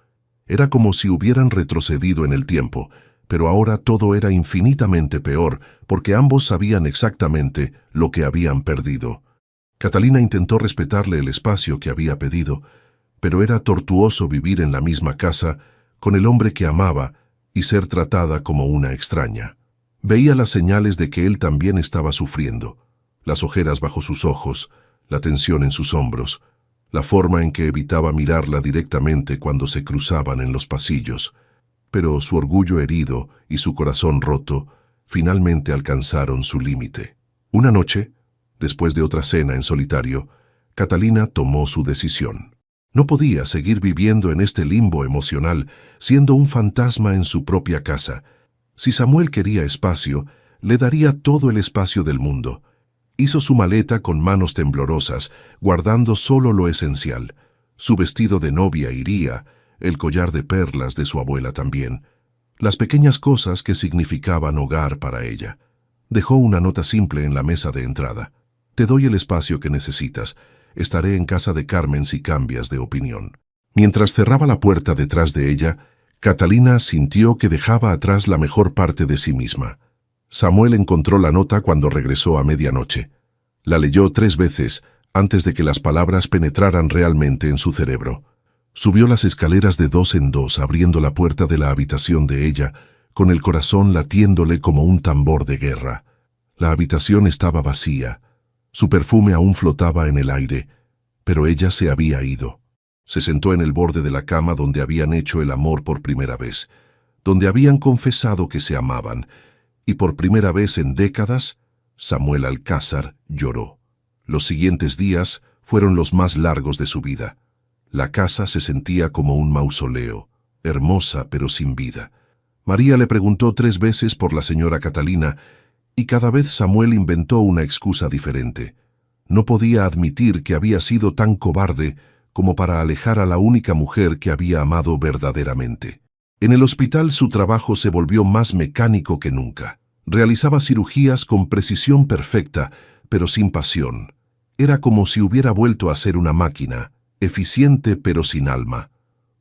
Speaker 1: Era como si hubieran retrocedido en el tiempo, pero ahora todo era infinitamente peor porque ambos sabían exactamente lo que habían perdido. Catalina intentó respetarle el espacio que había pedido, pero era tortuoso vivir en la misma casa con el hombre que amaba y ser tratada como una extraña. Veía las señales de que él también estaba sufriendo, las ojeras bajo sus ojos, la tensión en sus hombros, la forma en que evitaba mirarla directamente cuando se cruzaban en los pasillos. Pero su orgullo herido y su corazón roto finalmente alcanzaron su límite. Una noche, después de otra cena en solitario, Catalina tomó su decisión. No podía seguir viviendo en este limbo emocional, siendo un fantasma en su propia casa. Si Samuel quería espacio, le daría todo el espacio del mundo. Hizo su maleta con manos temblorosas, guardando solo lo esencial. Su vestido de novia iría, el collar de perlas de su abuela también. Las pequeñas cosas que significaban hogar para ella. Dejó una nota simple en la mesa de entrada. «Te doy el espacio que necesitas. Estaré en casa de Carmen si cambias de opinión». Mientras cerraba la puerta detrás de ella, Catalina sintió que dejaba atrás la mejor parte de sí misma. Samuel encontró la nota cuando regresó a medianoche. La leyó 3 veces antes de que las palabras penetraran realmente en su cerebro. Subió las escaleras de dos en dos, abriendo la puerta de la habitación de ella, con el corazón latiéndole como un tambor de guerra. La habitación estaba vacía. Su perfume aún flotaba en el aire, pero ella se había ido. Se sentó en el borde de la cama donde habían hecho el amor por primera vez, donde habían confesado que se amaban, y por primera vez en décadas, Samuel Alcázar lloró. Los siguientes días fueron los más largos de su vida. La casa se sentía como un mausoleo, hermosa pero sin vida. María le preguntó 3 veces por la señora Catalina, y cada vez Samuel inventó una excusa diferente. No podía admitir que había sido tan cobarde como para alejar a la única mujer que había amado verdaderamente. En el hospital su trabajo se volvió más mecánico que nunca. Realizaba cirugías con precisión perfecta, pero sin pasión. Era como si hubiera vuelto a ser una máquina, eficiente pero sin alma.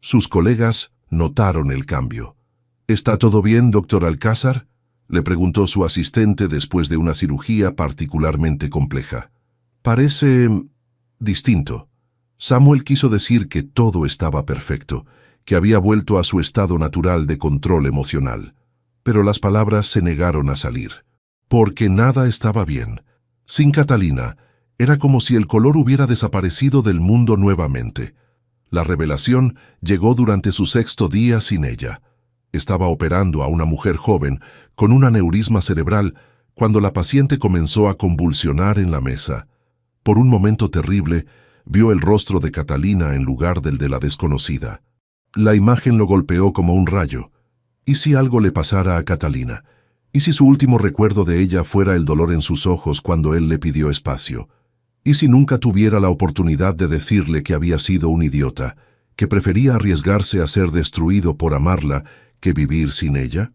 Speaker 1: Sus colegas notaron el cambio. «¿Está todo bien, doctor Alcázar?», le preguntó su asistente después de una cirugía particularmente compleja. «Parece distinto». Samuel quiso decir que todo estaba perfecto, que había vuelto a su estado natural de control emocional. Pero las palabras se negaron a salir. Porque nada estaba bien. Sin Catalina, era como si el color hubiera desaparecido del mundo nuevamente. La revelación llegó durante su 6º día sin ella. Estaba operando a una mujer joven con un aneurisma cerebral cuando la paciente comenzó a convulsionar en la mesa. Por un momento terrible, vio el rostro de Catalina en lugar del de la desconocida. La imagen lo golpeó como un rayo. ¿Y si algo le pasara a Catalina? ¿Y si su último recuerdo de ella fuera el dolor en sus ojos cuando él le pidió espacio? ¿Y si nunca tuviera la oportunidad de decirle que había sido un idiota, que prefería arriesgarse a ser destruido por amarla que vivir sin ella?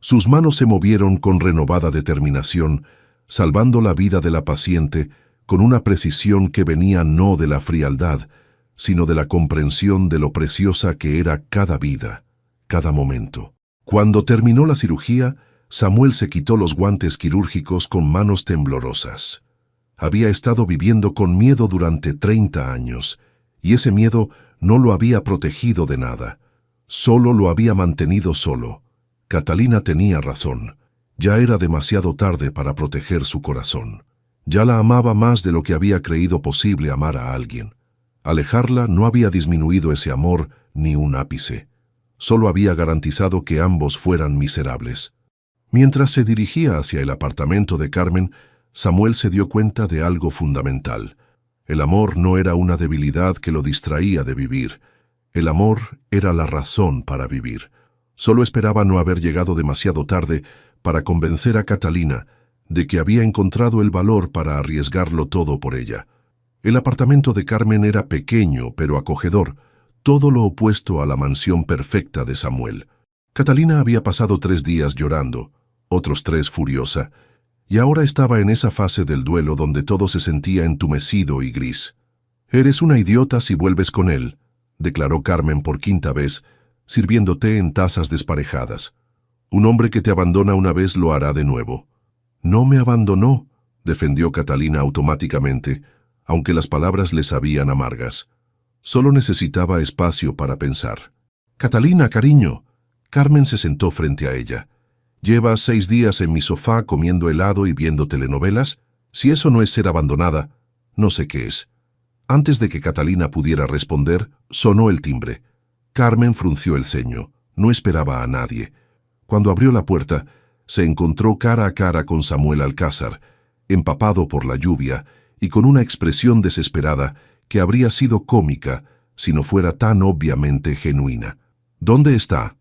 Speaker 1: Sus manos se movieron con renovada determinación, salvando la vida de la paciente con una precisión que venía no de la frialdad, sino de la comprensión de lo preciosa que era cada vida, cada momento. Cuando terminó la cirugía, Samuel se quitó los guantes quirúrgicos con manos temblorosas. Había estado viviendo con miedo durante 30 años, y ese miedo no lo había protegido de nada. Solo lo había mantenido solo. Catalina tenía razón. Ya era demasiado tarde para proteger su corazón. Ya la amaba más de lo que había creído posible amar a alguien. Alejarla no había disminuido ese amor ni un ápice. Solo había garantizado que ambos fueran miserables. Mientras se dirigía hacia el apartamento de Carmen, Samuel se dio cuenta de algo fundamental. El amor no era una debilidad que lo distraía de vivir. El amor era la razón para vivir. Solo esperaba no haber llegado demasiado tarde para convencer a Catalina de que había encontrado el valor para arriesgarlo todo por ella. El apartamento de Carmen era pequeño pero acogedor, todo lo opuesto a la mansión perfecta de Samuel. Catalina había pasado 3 días llorando, otros 3 furiosa, y ahora estaba en esa fase del duelo donde todo se sentía entumecido y gris. «Eres una idiota si vuelves con él», declaró Carmen por 5ª vez, sirviendo té en tazas desparejadas. «Un hombre que te abandona una vez lo hará de nuevo». «No me abandonó», defendió Catalina automáticamente, aunque las palabras le sabían amargas. Solo necesitaba espacio para pensar. «Catalina, cariño». Carmen se sentó frente a ella. «¿Llevas 6 días en mi sofá comiendo helado y viendo telenovelas? Si eso no es ser abandonada, no sé qué es». Antes de que Catalina pudiera responder, sonó el timbre. Carmen frunció el ceño. No esperaba a nadie. Cuando abrió la puerta, se encontró cara a cara con Samuel Alcázar, empapado por la lluvia y con una expresión desesperada que habría sido cómica si no fuera tan obviamente genuina. «¿Dónde está?»,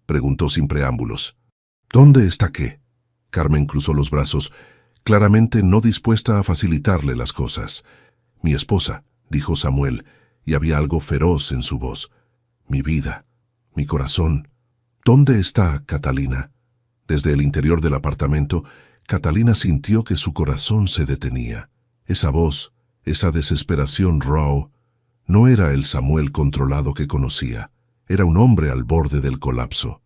Speaker 1: preguntó sin preámbulos. «¿Dónde está qué?». Carmen cruzó los brazos, claramente no dispuesta a facilitarle las cosas. «Mi esposa», dijo Samuel, y había algo feroz en su voz. «Mi vida, mi corazón. ¿Dónde está Catalina?». Desde el interior del apartamento, Catalina sintió que su corazón se detenía. Esa voz, esa desesperación raw, no era el Samuel controlado que conocía. Era un hombre al borde del colapso.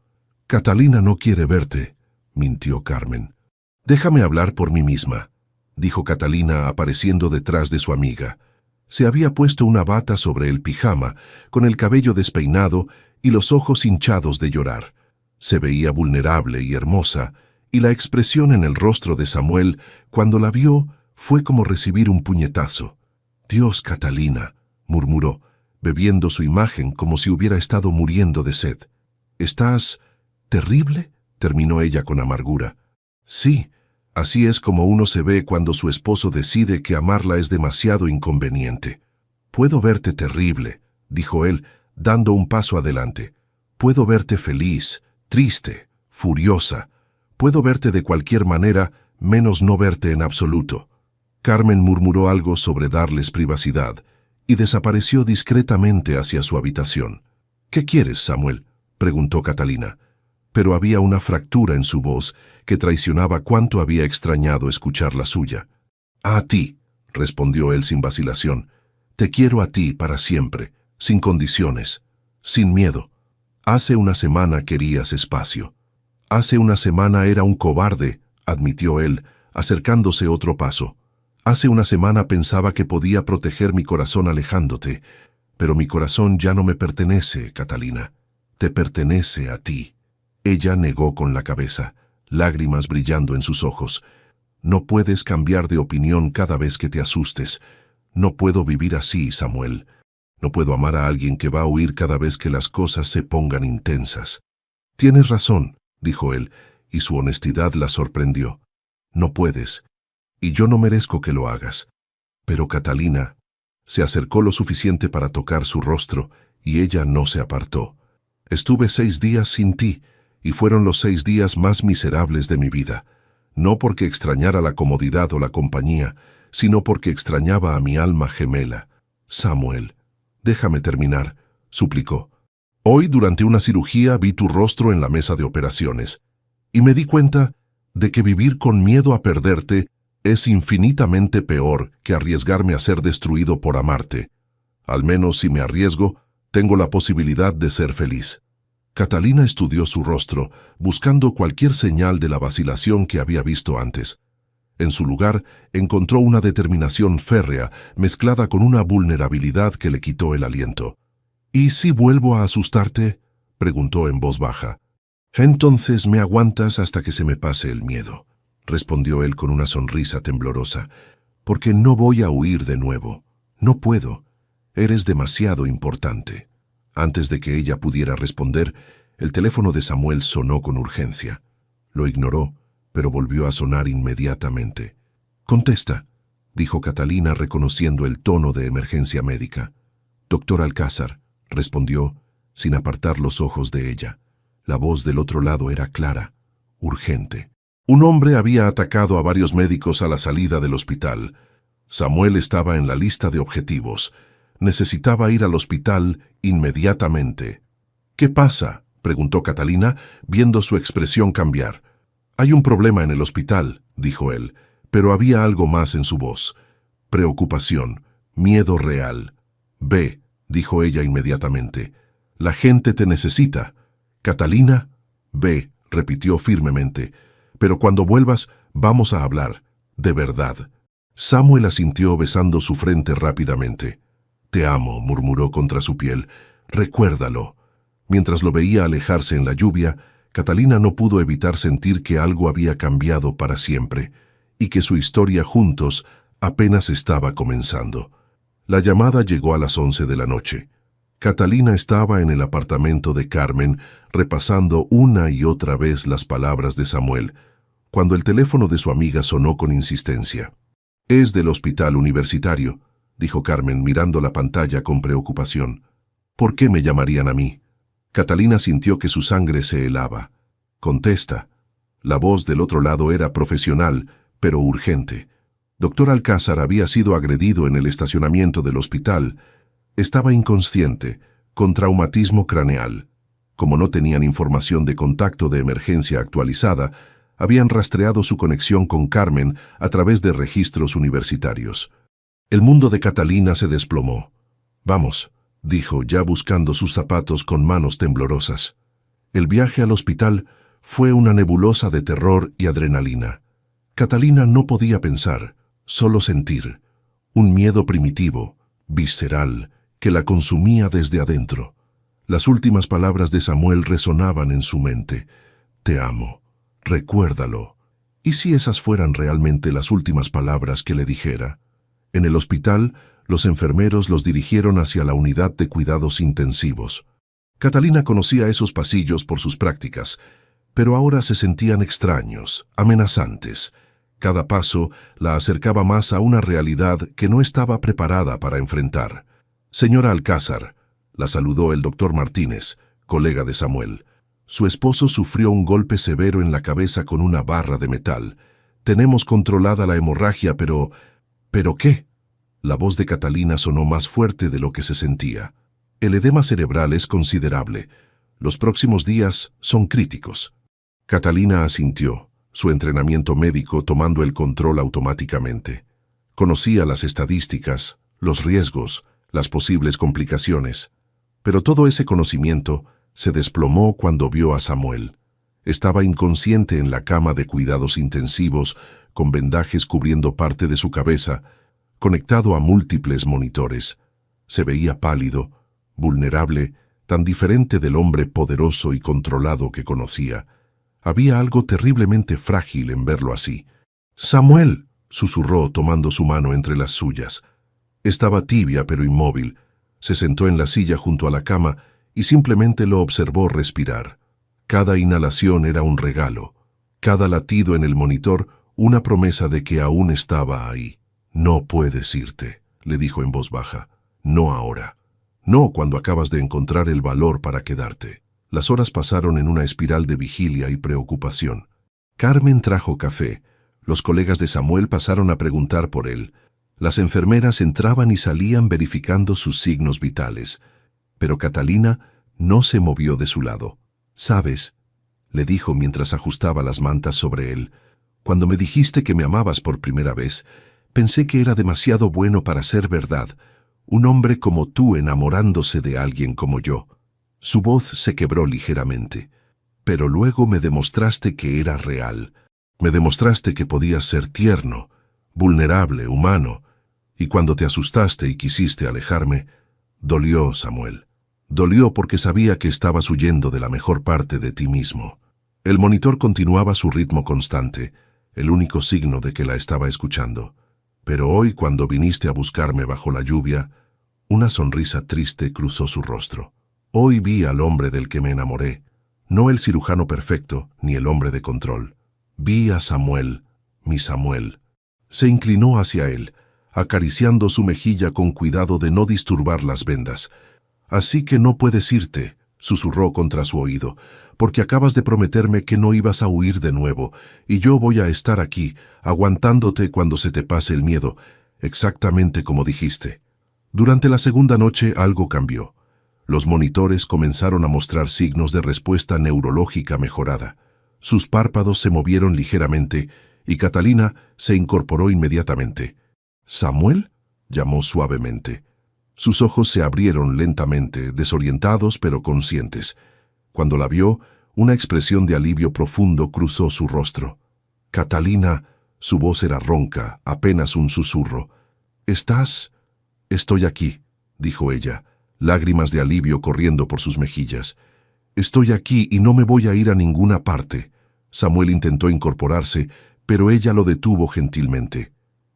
Speaker 1: «Catalina no quiere verte», mintió Carmen. «Déjame hablar por mí misma», dijo Catalina apareciendo detrás de su amiga. Se había puesto una bata sobre el pijama, con el cabello despeinado y los ojos hinchados de llorar. Se veía vulnerable y hermosa, y la expresión en el rostro de Samuel, cuando la vio, fue como recibir un puñetazo. «Dios, Catalina», murmuró, bebiendo su imagen como si hubiera estado muriendo de sed. «¿Estás terrible?», terminó ella con amargura. «Sí, así es como uno se ve cuando su esposo decide que amarla es demasiado inconveniente». «Puedo verte terrible», dijo él, dando un paso adelante. «Puedo verte feliz, triste, furiosa. Puedo verte de cualquier manera, menos no verte en absoluto». Carmen murmuró algo sobre darles privacidad y desapareció discretamente hacia su habitación. «¿Qué quieres, Samuel?», preguntó Catalina. Pero había una fractura en su voz que traicionaba cuánto había extrañado escuchar la suya. «A ti», respondió él sin vacilación. «Te quiero a ti para siempre, sin condiciones, sin miedo. Hace una semana querías espacio. Hace una semana era un cobarde», admitió él, acercándose otro paso. «Hace una semana pensaba que podía proteger mi corazón alejándote, pero mi corazón ya no me pertenece, Catalina. Te pertenece a ti». Ella negó con la cabeza, lágrimas brillando en sus ojos. «No puedes cambiar de opinión cada vez que te asustes. No puedo vivir así, Samuel. No puedo amar a alguien que va a huir cada vez que las cosas se pongan intensas». «Tienes razón», dijo él, y su honestidad la sorprendió. «No puedes, y yo no merezco que lo hagas». Pero Catalina se acercó lo suficiente para tocar su rostro, y ella no se apartó. «Estuve 6 días sin ti, y fueron los 6 días más miserables de mi vida, no porque extrañara la comodidad o la compañía, sino porque extrañaba a mi alma gemela. Samuel, déjame terminar», suplicó. «Hoy, durante una cirugía, vi tu rostro en la mesa de operaciones, y me di cuenta de que vivir con miedo a perderte es infinitamente peor que arriesgarme a ser destruido por amarte. Al menos si me arriesgo, tengo la posibilidad de ser feliz». Catalina estudió su rostro, buscando cualquier señal de la vacilación que había visto antes. En su lugar, encontró una determinación férrea, mezclada con una vulnerabilidad que le quitó el aliento. «¿Y si vuelvo a asustarte?», preguntó en voz baja. «Entonces me aguantas hasta que se me pase el miedo», respondió él con una sonrisa temblorosa. «Porque no voy a huir de nuevo. No puedo. Eres demasiado importante». Antes de que ella pudiera responder, el teléfono de Samuel sonó con urgencia. Lo ignoró, pero volvió a sonar inmediatamente. «Contesta», dijo Catalina, reconociendo el tono de emergencia médica. «Doctor Alcázar», respondió, sin apartar los ojos de ella. La voz del otro lado era clara, urgente. Un hombre había atacado a varios médicos a la salida del hospital. Samuel estaba en la lista de objetivos. Necesitaba ir al hospital inmediatamente. «¿Qué pasa?», preguntó Catalina, viendo su expresión cambiar. «Hay un problema en el hospital», dijo él, pero había algo más en su voz. Preocupación, miedo real. «Ve», dijo ella inmediatamente. «La gente te necesita». «Catalina, ve», repitió firmemente. «Pero cuando vuelvas, vamos a hablar, de verdad». Samuel asintió besando su frente rápidamente. «Te amo», murmuró contra su piel. «Recuérdalo». Mientras lo veía alejarse en la lluvia, Catalina no pudo evitar sentir que algo había cambiado para siempre, y que su historia juntos apenas estaba comenzando. La llamada llegó a las 11 de la noche. Catalina estaba en el apartamento de Carmen, repasando una y otra vez las palabras de Samuel, cuando el teléfono de su amiga sonó con insistencia. «Es del hospital universitario», dijo Carmen, mirando la pantalla con preocupación. «¿Por qué me llamarían a mí?». Catalina sintió que su sangre se helaba. «Contesta». La voz del otro lado era profesional, pero urgente. Doctor Alcázar había sido agredido en el estacionamiento del hospital. Estaba inconsciente, con traumatismo craneal. Como no tenían información de contacto de emergencia actualizada, habían rastreado su conexión con Carmen a través de registros universitarios. El mundo de Catalina se desplomó. «Vamos», dijo, ya buscando sus zapatos con manos temblorosas. El viaje al hospital fue una nebulosa de terror y adrenalina. Catalina no podía pensar, solo sentir. Un miedo primitivo, visceral, que la consumía desde adentro. Las últimas palabras de Samuel resonaban en su mente. Te amo. Recuérdalo. ¿Y si esas fueran realmente las últimas palabras que le dijera? En el hospital, los enfermeros los dirigieron hacia la unidad de cuidados intensivos. Catalina conocía esos pasillos por sus prácticas, pero ahora se sentían extraños, amenazantes. Cada paso la acercaba más a una realidad que no estaba preparada para enfrentar. Señora Alcázar, la saludó el doctor Martínez, colega de Samuel. Su esposo sufrió un golpe severo en la cabeza con una barra de metal. Tenemos controlada la hemorragia, pero... ¿Pero qué? La voz de Catalina sonó más fuerte de lo que se sentía. El edema cerebral es considerable. Los próximos días son críticos. Catalina asintió, su entrenamiento médico tomando el control automáticamente. Conocía las estadísticas, los riesgos, las posibles complicaciones. Pero todo ese conocimiento se desplomó cuando vio a Samuel. Estaba inconsciente en la cama de cuidados intensivos, con vendajes cubriendo parte de su cabeza, conectado a múltiples monitores. Se veía pálido, vulnerable, tan diferente del hombre poderoso y controlado que conocía. Había algo terriblemente frágil en verlo así. «Samuel», susurró tomando su mano entre las suyas. Estaba tibia pero inmóvil. Se sentó en la silla junto a la cama y simplemente lo observó respirar. Cada inhalación era un regalo, cada latido en el monitor una promesa de que aún estaba ahí. «No puedes irte», le dijo en voz baja. «No ahora. No cuando acabas de encontrar el valor para quedarte». Las horas pasaron en una espiral de vigilia y preocupación. Carmen trajo café. Los colegas de Samuel pasaron a preguntar por él. Las enfermeras entraban y salían verificando sus signos vitales. Pero Catalina no se movió de su lado. «¿Sabes?», le dijo mientras ajustaba las mantas sobre él. «Cuando me dijiste que me amabas por primera vez, pensé que era demasiado bueno para ser verdad. Un hombre como tú enamorándose de alguien como yo». Su voz se quebró ligeramente. «Pero luego me demostraste que era real. Me demostraste que podías ser tierno, vulnerable, humano. Y cuando te asustaste y quisiste alejarme, dolió, Samuel. Dolió porque sabía que estabas huyendo de la mejor parte de ti mismo». El monitor continuaba su ritmo constante, el único signo de que la estaba escuchando. Pero hoy, cuando viniste a buscarme bajo la lluvia, una sonrisa triste cruzó su rostro. «Hoy vi al hombre del que me enamoré, no el cirujano perfecto ni el hombre de control. Vi a Samuel, mi Samuel». Se inclinó hacia él, acariciando su mejilla con cuidado de no disturbar las vendas. «Así que no puedes irte», susurró contra su oído, «porque acabas de prometerme que no ibas a huir de nuevo, y yo voy a estar aquí, aguantándote cuando se te pase el miedo, exactamente como dijiste». Durante la segunda noche algo cambió. Los monitores comenzaron a mostrar signos de respuesta neurológica mejorada. Sus párpados se movieron ligeramente y Catalina se incorporó inmediatamente. «¿Samuel?», llamó suavemente. Sus ojos se abrieron lentamente, desorientados pero conscientes. Cuando la vio, una expresión de alivio profundo cruzó su rostro. «Catalina», su voz era ronca, apenas un susurro. «¿Estás?» «Estoy aquí», dijo ella, lágrimas de alivio corriendo por sus mejillas. «Estoy aquí y no me voy a ir a ninguna parte». Samuel intentó incorporarse, pero ella lo detuvo gentilmente.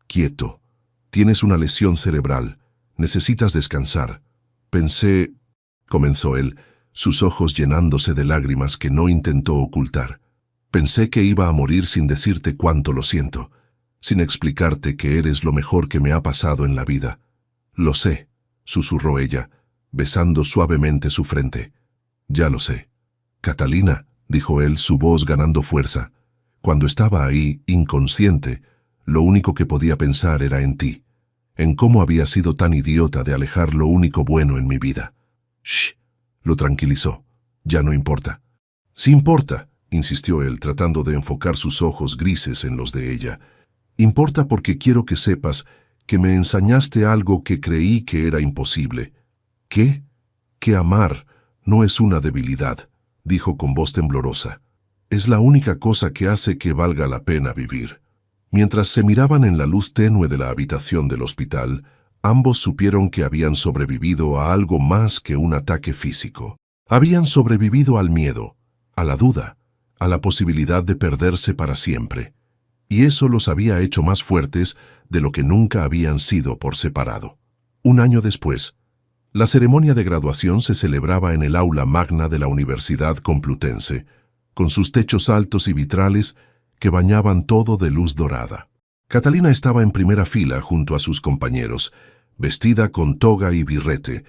Speaker 1: «Quieto. Tienes una lesión cerebral. Necesitas descansar». «Pensé», comenzó él, sus ojos llenándose de lágrimas que no intentó ocultar. «Pensé que iba a morir sin decirte cuánto lo siento, sin explicarte que eres lo mejor que me ha pasado en la vida». «Lo sé», susurró ella, besando suavemente su frente. «Ya lo sé». «Catalina», dijo él, su voz ganando fuerza. «Cuando estaba ahí, inconsciente, lo único que podía pensar era en ti, en cómo había sido tan idiota de alejar lo único bueno en mi vida». «Shh», lo tranquilizó. «Ya no importa». «Sí importa», insistió él, tratando de enfocar sus ojos grises en los de ella. «Importa porque quiero que sepas que me enseñaste algo que creí que era imposible». «¿Qué?» «Que amar no es una debilidad», dijo con voz temblorosa. «Es la única cosa que hace que valga la pena vivir». Mientras se miraban en la luz tenue de la habitación del hospital, Ambos supieron que habían sobrevivido a algo más que un ataque físico. Habían sobrevivido al miedo, a la duda, a la posibilidad de perderse para siempre. Y eso los había hecho más fuertes de lo que nunca habían sido por separado. Un año después, la ceremonia de graduación se celebraba en el aula magna de la Universidad Complutense, con sus techos altos y vitrales que bañaban todo de luz dorada. Catalina estaba en primera fila junto a sus compañeros, vestida con toga y birrete,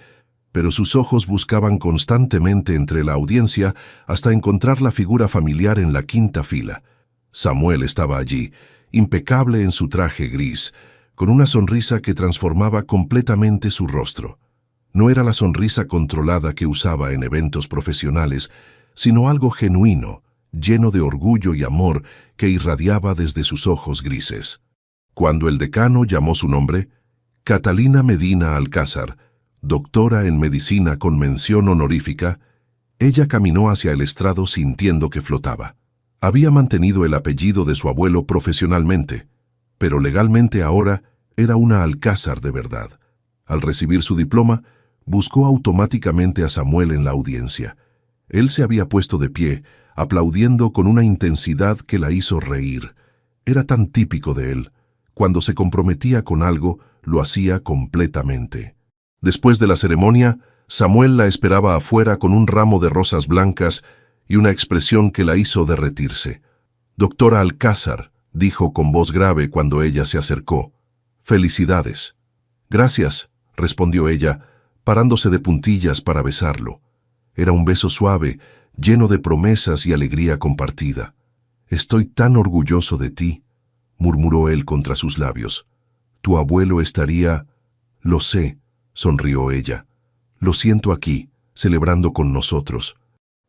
Speaker 1: pero sus ojos buscaban constantemente entre la audiencia hasta encontrar la figura familiar en la quinta fila. Samuel estaba allí, impecable en su traje gris, con una sonrisa que transformaba completamente su rostro. No era la sonrisa controlada que usaba en eventos profesionales, sino algo genuino, lleno de orgullo y amor que irradiaba desde sus ojos grises. Cuando el decano llamó su nombre, Catalina Medina Alcázar, doctora en medicina con mención honorífica, ella caminó hacia el estrado sintiendo que flotaba. Había mantenido el apellido de su abuelo profesionalmente, pero legalmente ahora era una Alcázar de verdad. Al recibir su diploma, buscó automáticamente a Samuel en la audiencia. Él se había puesto de pie, aplaudiendo con una intensidad que la hizo reír. Era tan típico de él. Cuando se comprometía con algo, lo hacía completamente. Después de la ceremonia, Samuel la esperaba afuera con un ramo de rosas blancas y una expresión que la hizo derretirse. «Doctora Alcázar», dijo con voz grave cuando ella se acercó. «Felicidades». «Gracias», respondió ella, parándose de puntillas para besarlo. Era un beso suave, lleno de promesas y alegría compartida. «Estoy tan orgulloso de ti», murmuró él contra sus labios. «Tu abuelo estaría...» «Lo sé», sonrió ella. «Lo siento aquí, celebrando con nosotros».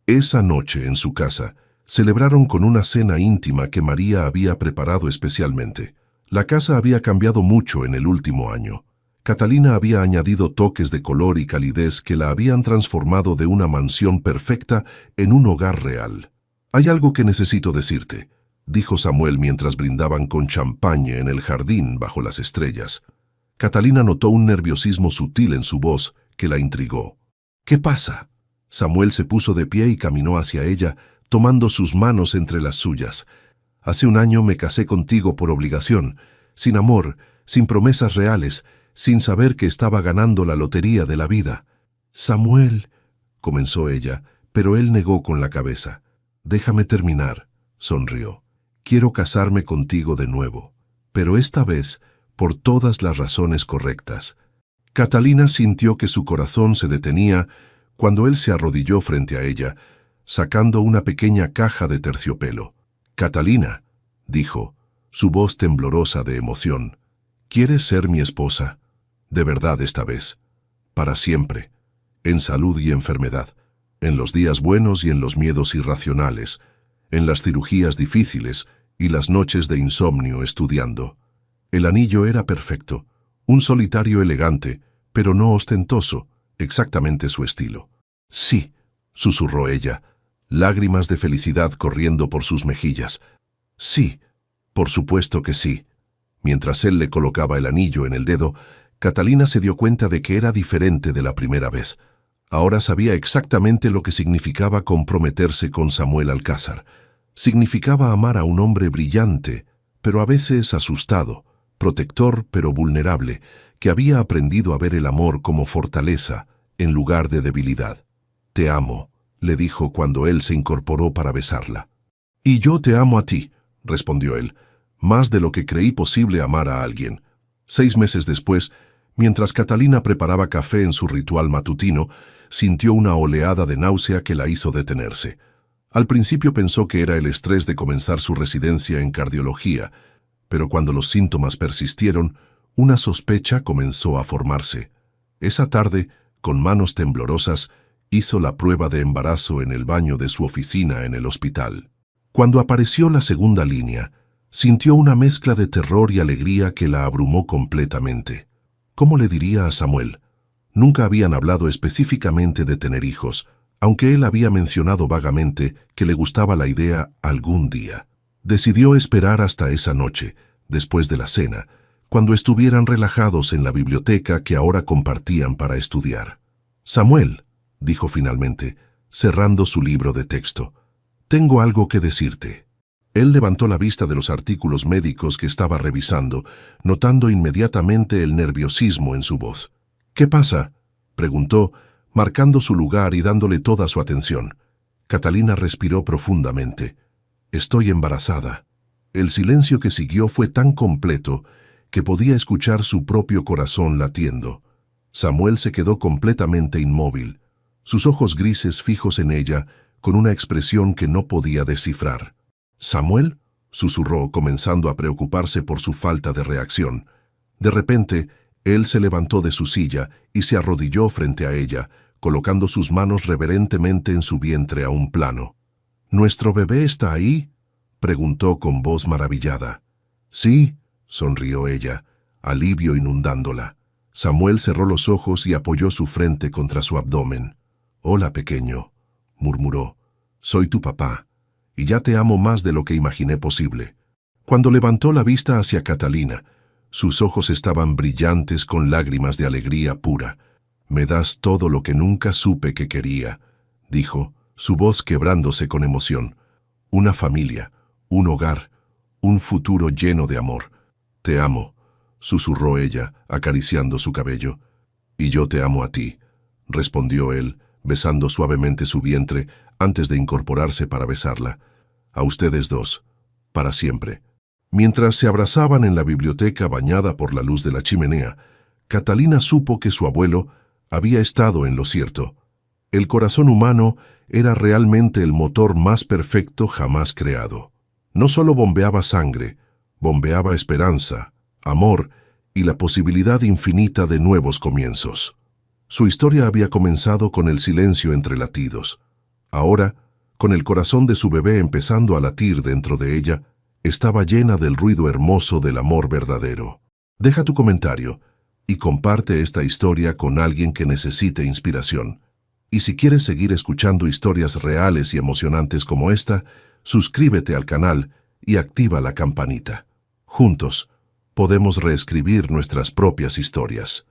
Speaker 1: Esa noche, en su casa, celebraron con una cena íntima que María había preparado especialmente. La casa había cambiado mucho en el último año. Catalina había añadido toques de color y calidez que la habían transformado de una mansión perfecta en un hogar real. «Hay algo que necesito decirte», dijo Samuel mientras brindaban con champaña en el jardín bajo las estrellas. Catalina notó un nerviosismo sutil en su voz que la intrigó. «¿Qué pasa?» Samuel se puso de pie y caminó hacia ella, tomando sus manos entre las suyas. «Hace un año me casé contigo por obligación, sin amor, sin promesas reales, sin saber que estaba ganando la lotería de la vida». «Samuel», comenzó ella, pero él negó con la cabeza. «Déjame terminar», sonrió. «Quiero casarme contigo de nuevo, pero esta vez por todas las razones correctas». Catalina sintió que su corazón se detenía cuando él se arrodilló frente a ella, sacando una pequeña caja de terciopelo. «Catalina», dijo, su voz temblorosa de emoción, «¿quieres ser mi esposa? De verdad esta vez. Para siempre. En salud y enfermedad. En los días buenos y en los miedos irracionales. En las cirugías difíciles y las noches de insomnio estudiando». El anillo era perfecto. Un solitario elegante, pero no ostentoso, exactamente su estilo. «Sí», susurró ella, lágrimas de felicidad corriendo por sus mejillas. «Sí, por supuesto que sí». Mientras él le colocaba el anillo en el dedo, Catalina se dio cuenta de que era diferente de la primera vez. Ahora sabía exactamente lo que significaba comprometerse con Samuel Alcázar. Significaba amar a un hombre brillante, pero a veces asustado, protector pero vulnerable, que había aprendido a ver el amor como fortaleza en lugar de debilidad. «Te amo», le dijo cuando él se incorporó para besarla. «Y yo te amo a ti», respondió él, «más de lo que creí posible amar a alguien». 6 meses después, mientras Catalina preparaba café en su ritual matutino, sintió una oleada de náusea que la hizo detenerse. Al principio pensó que era el estrés de comenzar su residencia en cardiología, pero cuando los síntomas persistieron, una sospecha comenzó a formarse. Esa tarde, con manos temblorosas, hizo la prueba de embarazo en el baño de su oficina en el hospital. Cuando apareció la segunda línea, sintió una mezcla de terror y alegría que la abrumó completamente. ¿Cómo le diría a Samuel? Nunca habían hablado específicamente de tener hijos, aunque él había mencionado vagamente que le gustaba la idea algún día. Decidió esperar hasta esa noche, después de la cena, cuando estuvieran relajados en la biblioteca que ahora compartían para estudiar. «Samuel», dijo finalmente, cerrando su libro de texto, «tengo algo que decirte». Él levantó la vista de los artículos médicos que estaba revisando, notando inmediatamente el nerviosismo en su voz. «¿Qué pasa?», preguntó, marcando su lugar y dándole toda su atención. Catalina respiró profundamente. «Estoy embarazada». El silencio que siguió fue tan completo que podía escuchar su propio corazón latiendo. Samuel se quedó completamente inmóvil, sus ojos grises fijos en ella, con una expresión que no podía descifrar. «¿Samuel?», susurró, comenzando a preocuparse por su falta de reacción. De repente, él se levantó de su silla y se arrodilló frente a ella, colocando sus manos reverentemente en su vientre a un plano. «¿Nuestro bebé está ahí?», preguntó con voz maravillada. «Sí», sonrió ella, alivio inundándola. Samuel cerró los ojos y apoyó su frente contra su abdomen. «Hola, pequeño», murmuró. «Soy tu papá, y ya te amo más de lo que imaginé posible». Cuando levantó la vista hacia Catalina, sus ojos estaban brillantes con lágrimas de alegría pura. «Me das todo lo que nunca supe que quería», dijo, su voz quebrándose con emoción. «Una familia, un hogar, un futuro lleno de amor. Te amo», susurró ella, acariciando su cabello. «Y yo te amo a ti», respondió él, besando suavemente su vientre antes de incorporarse para besarla. «A ustedes dos, para siempre». Mientras se abrazaban en la biblioteca bañada por la luz de la chimenea, Catalina supo que su abuelo había estado en lo cierto. El corazón humano era realmente el motor más perfecto jamás creado. No solo bombeaba sangre, bombeaba esperanza, amor y la posibilidad infinita de nuevos comienzos. Su historia había comenzado con el silencio entre latidos. Ahora, con el corazón de su bebé empezando a latir dentro de ella, estaba llena del ruido hermoso del amor verdadero. Deja tu comentario y comparte esta historia con alguien que necesite inspiración. Y si quieres seguir escuchando historias reales y emocionantes como esta, suscríbete al canal y activa la campanita. Juntos, podemos reescribir nuestras propias historias.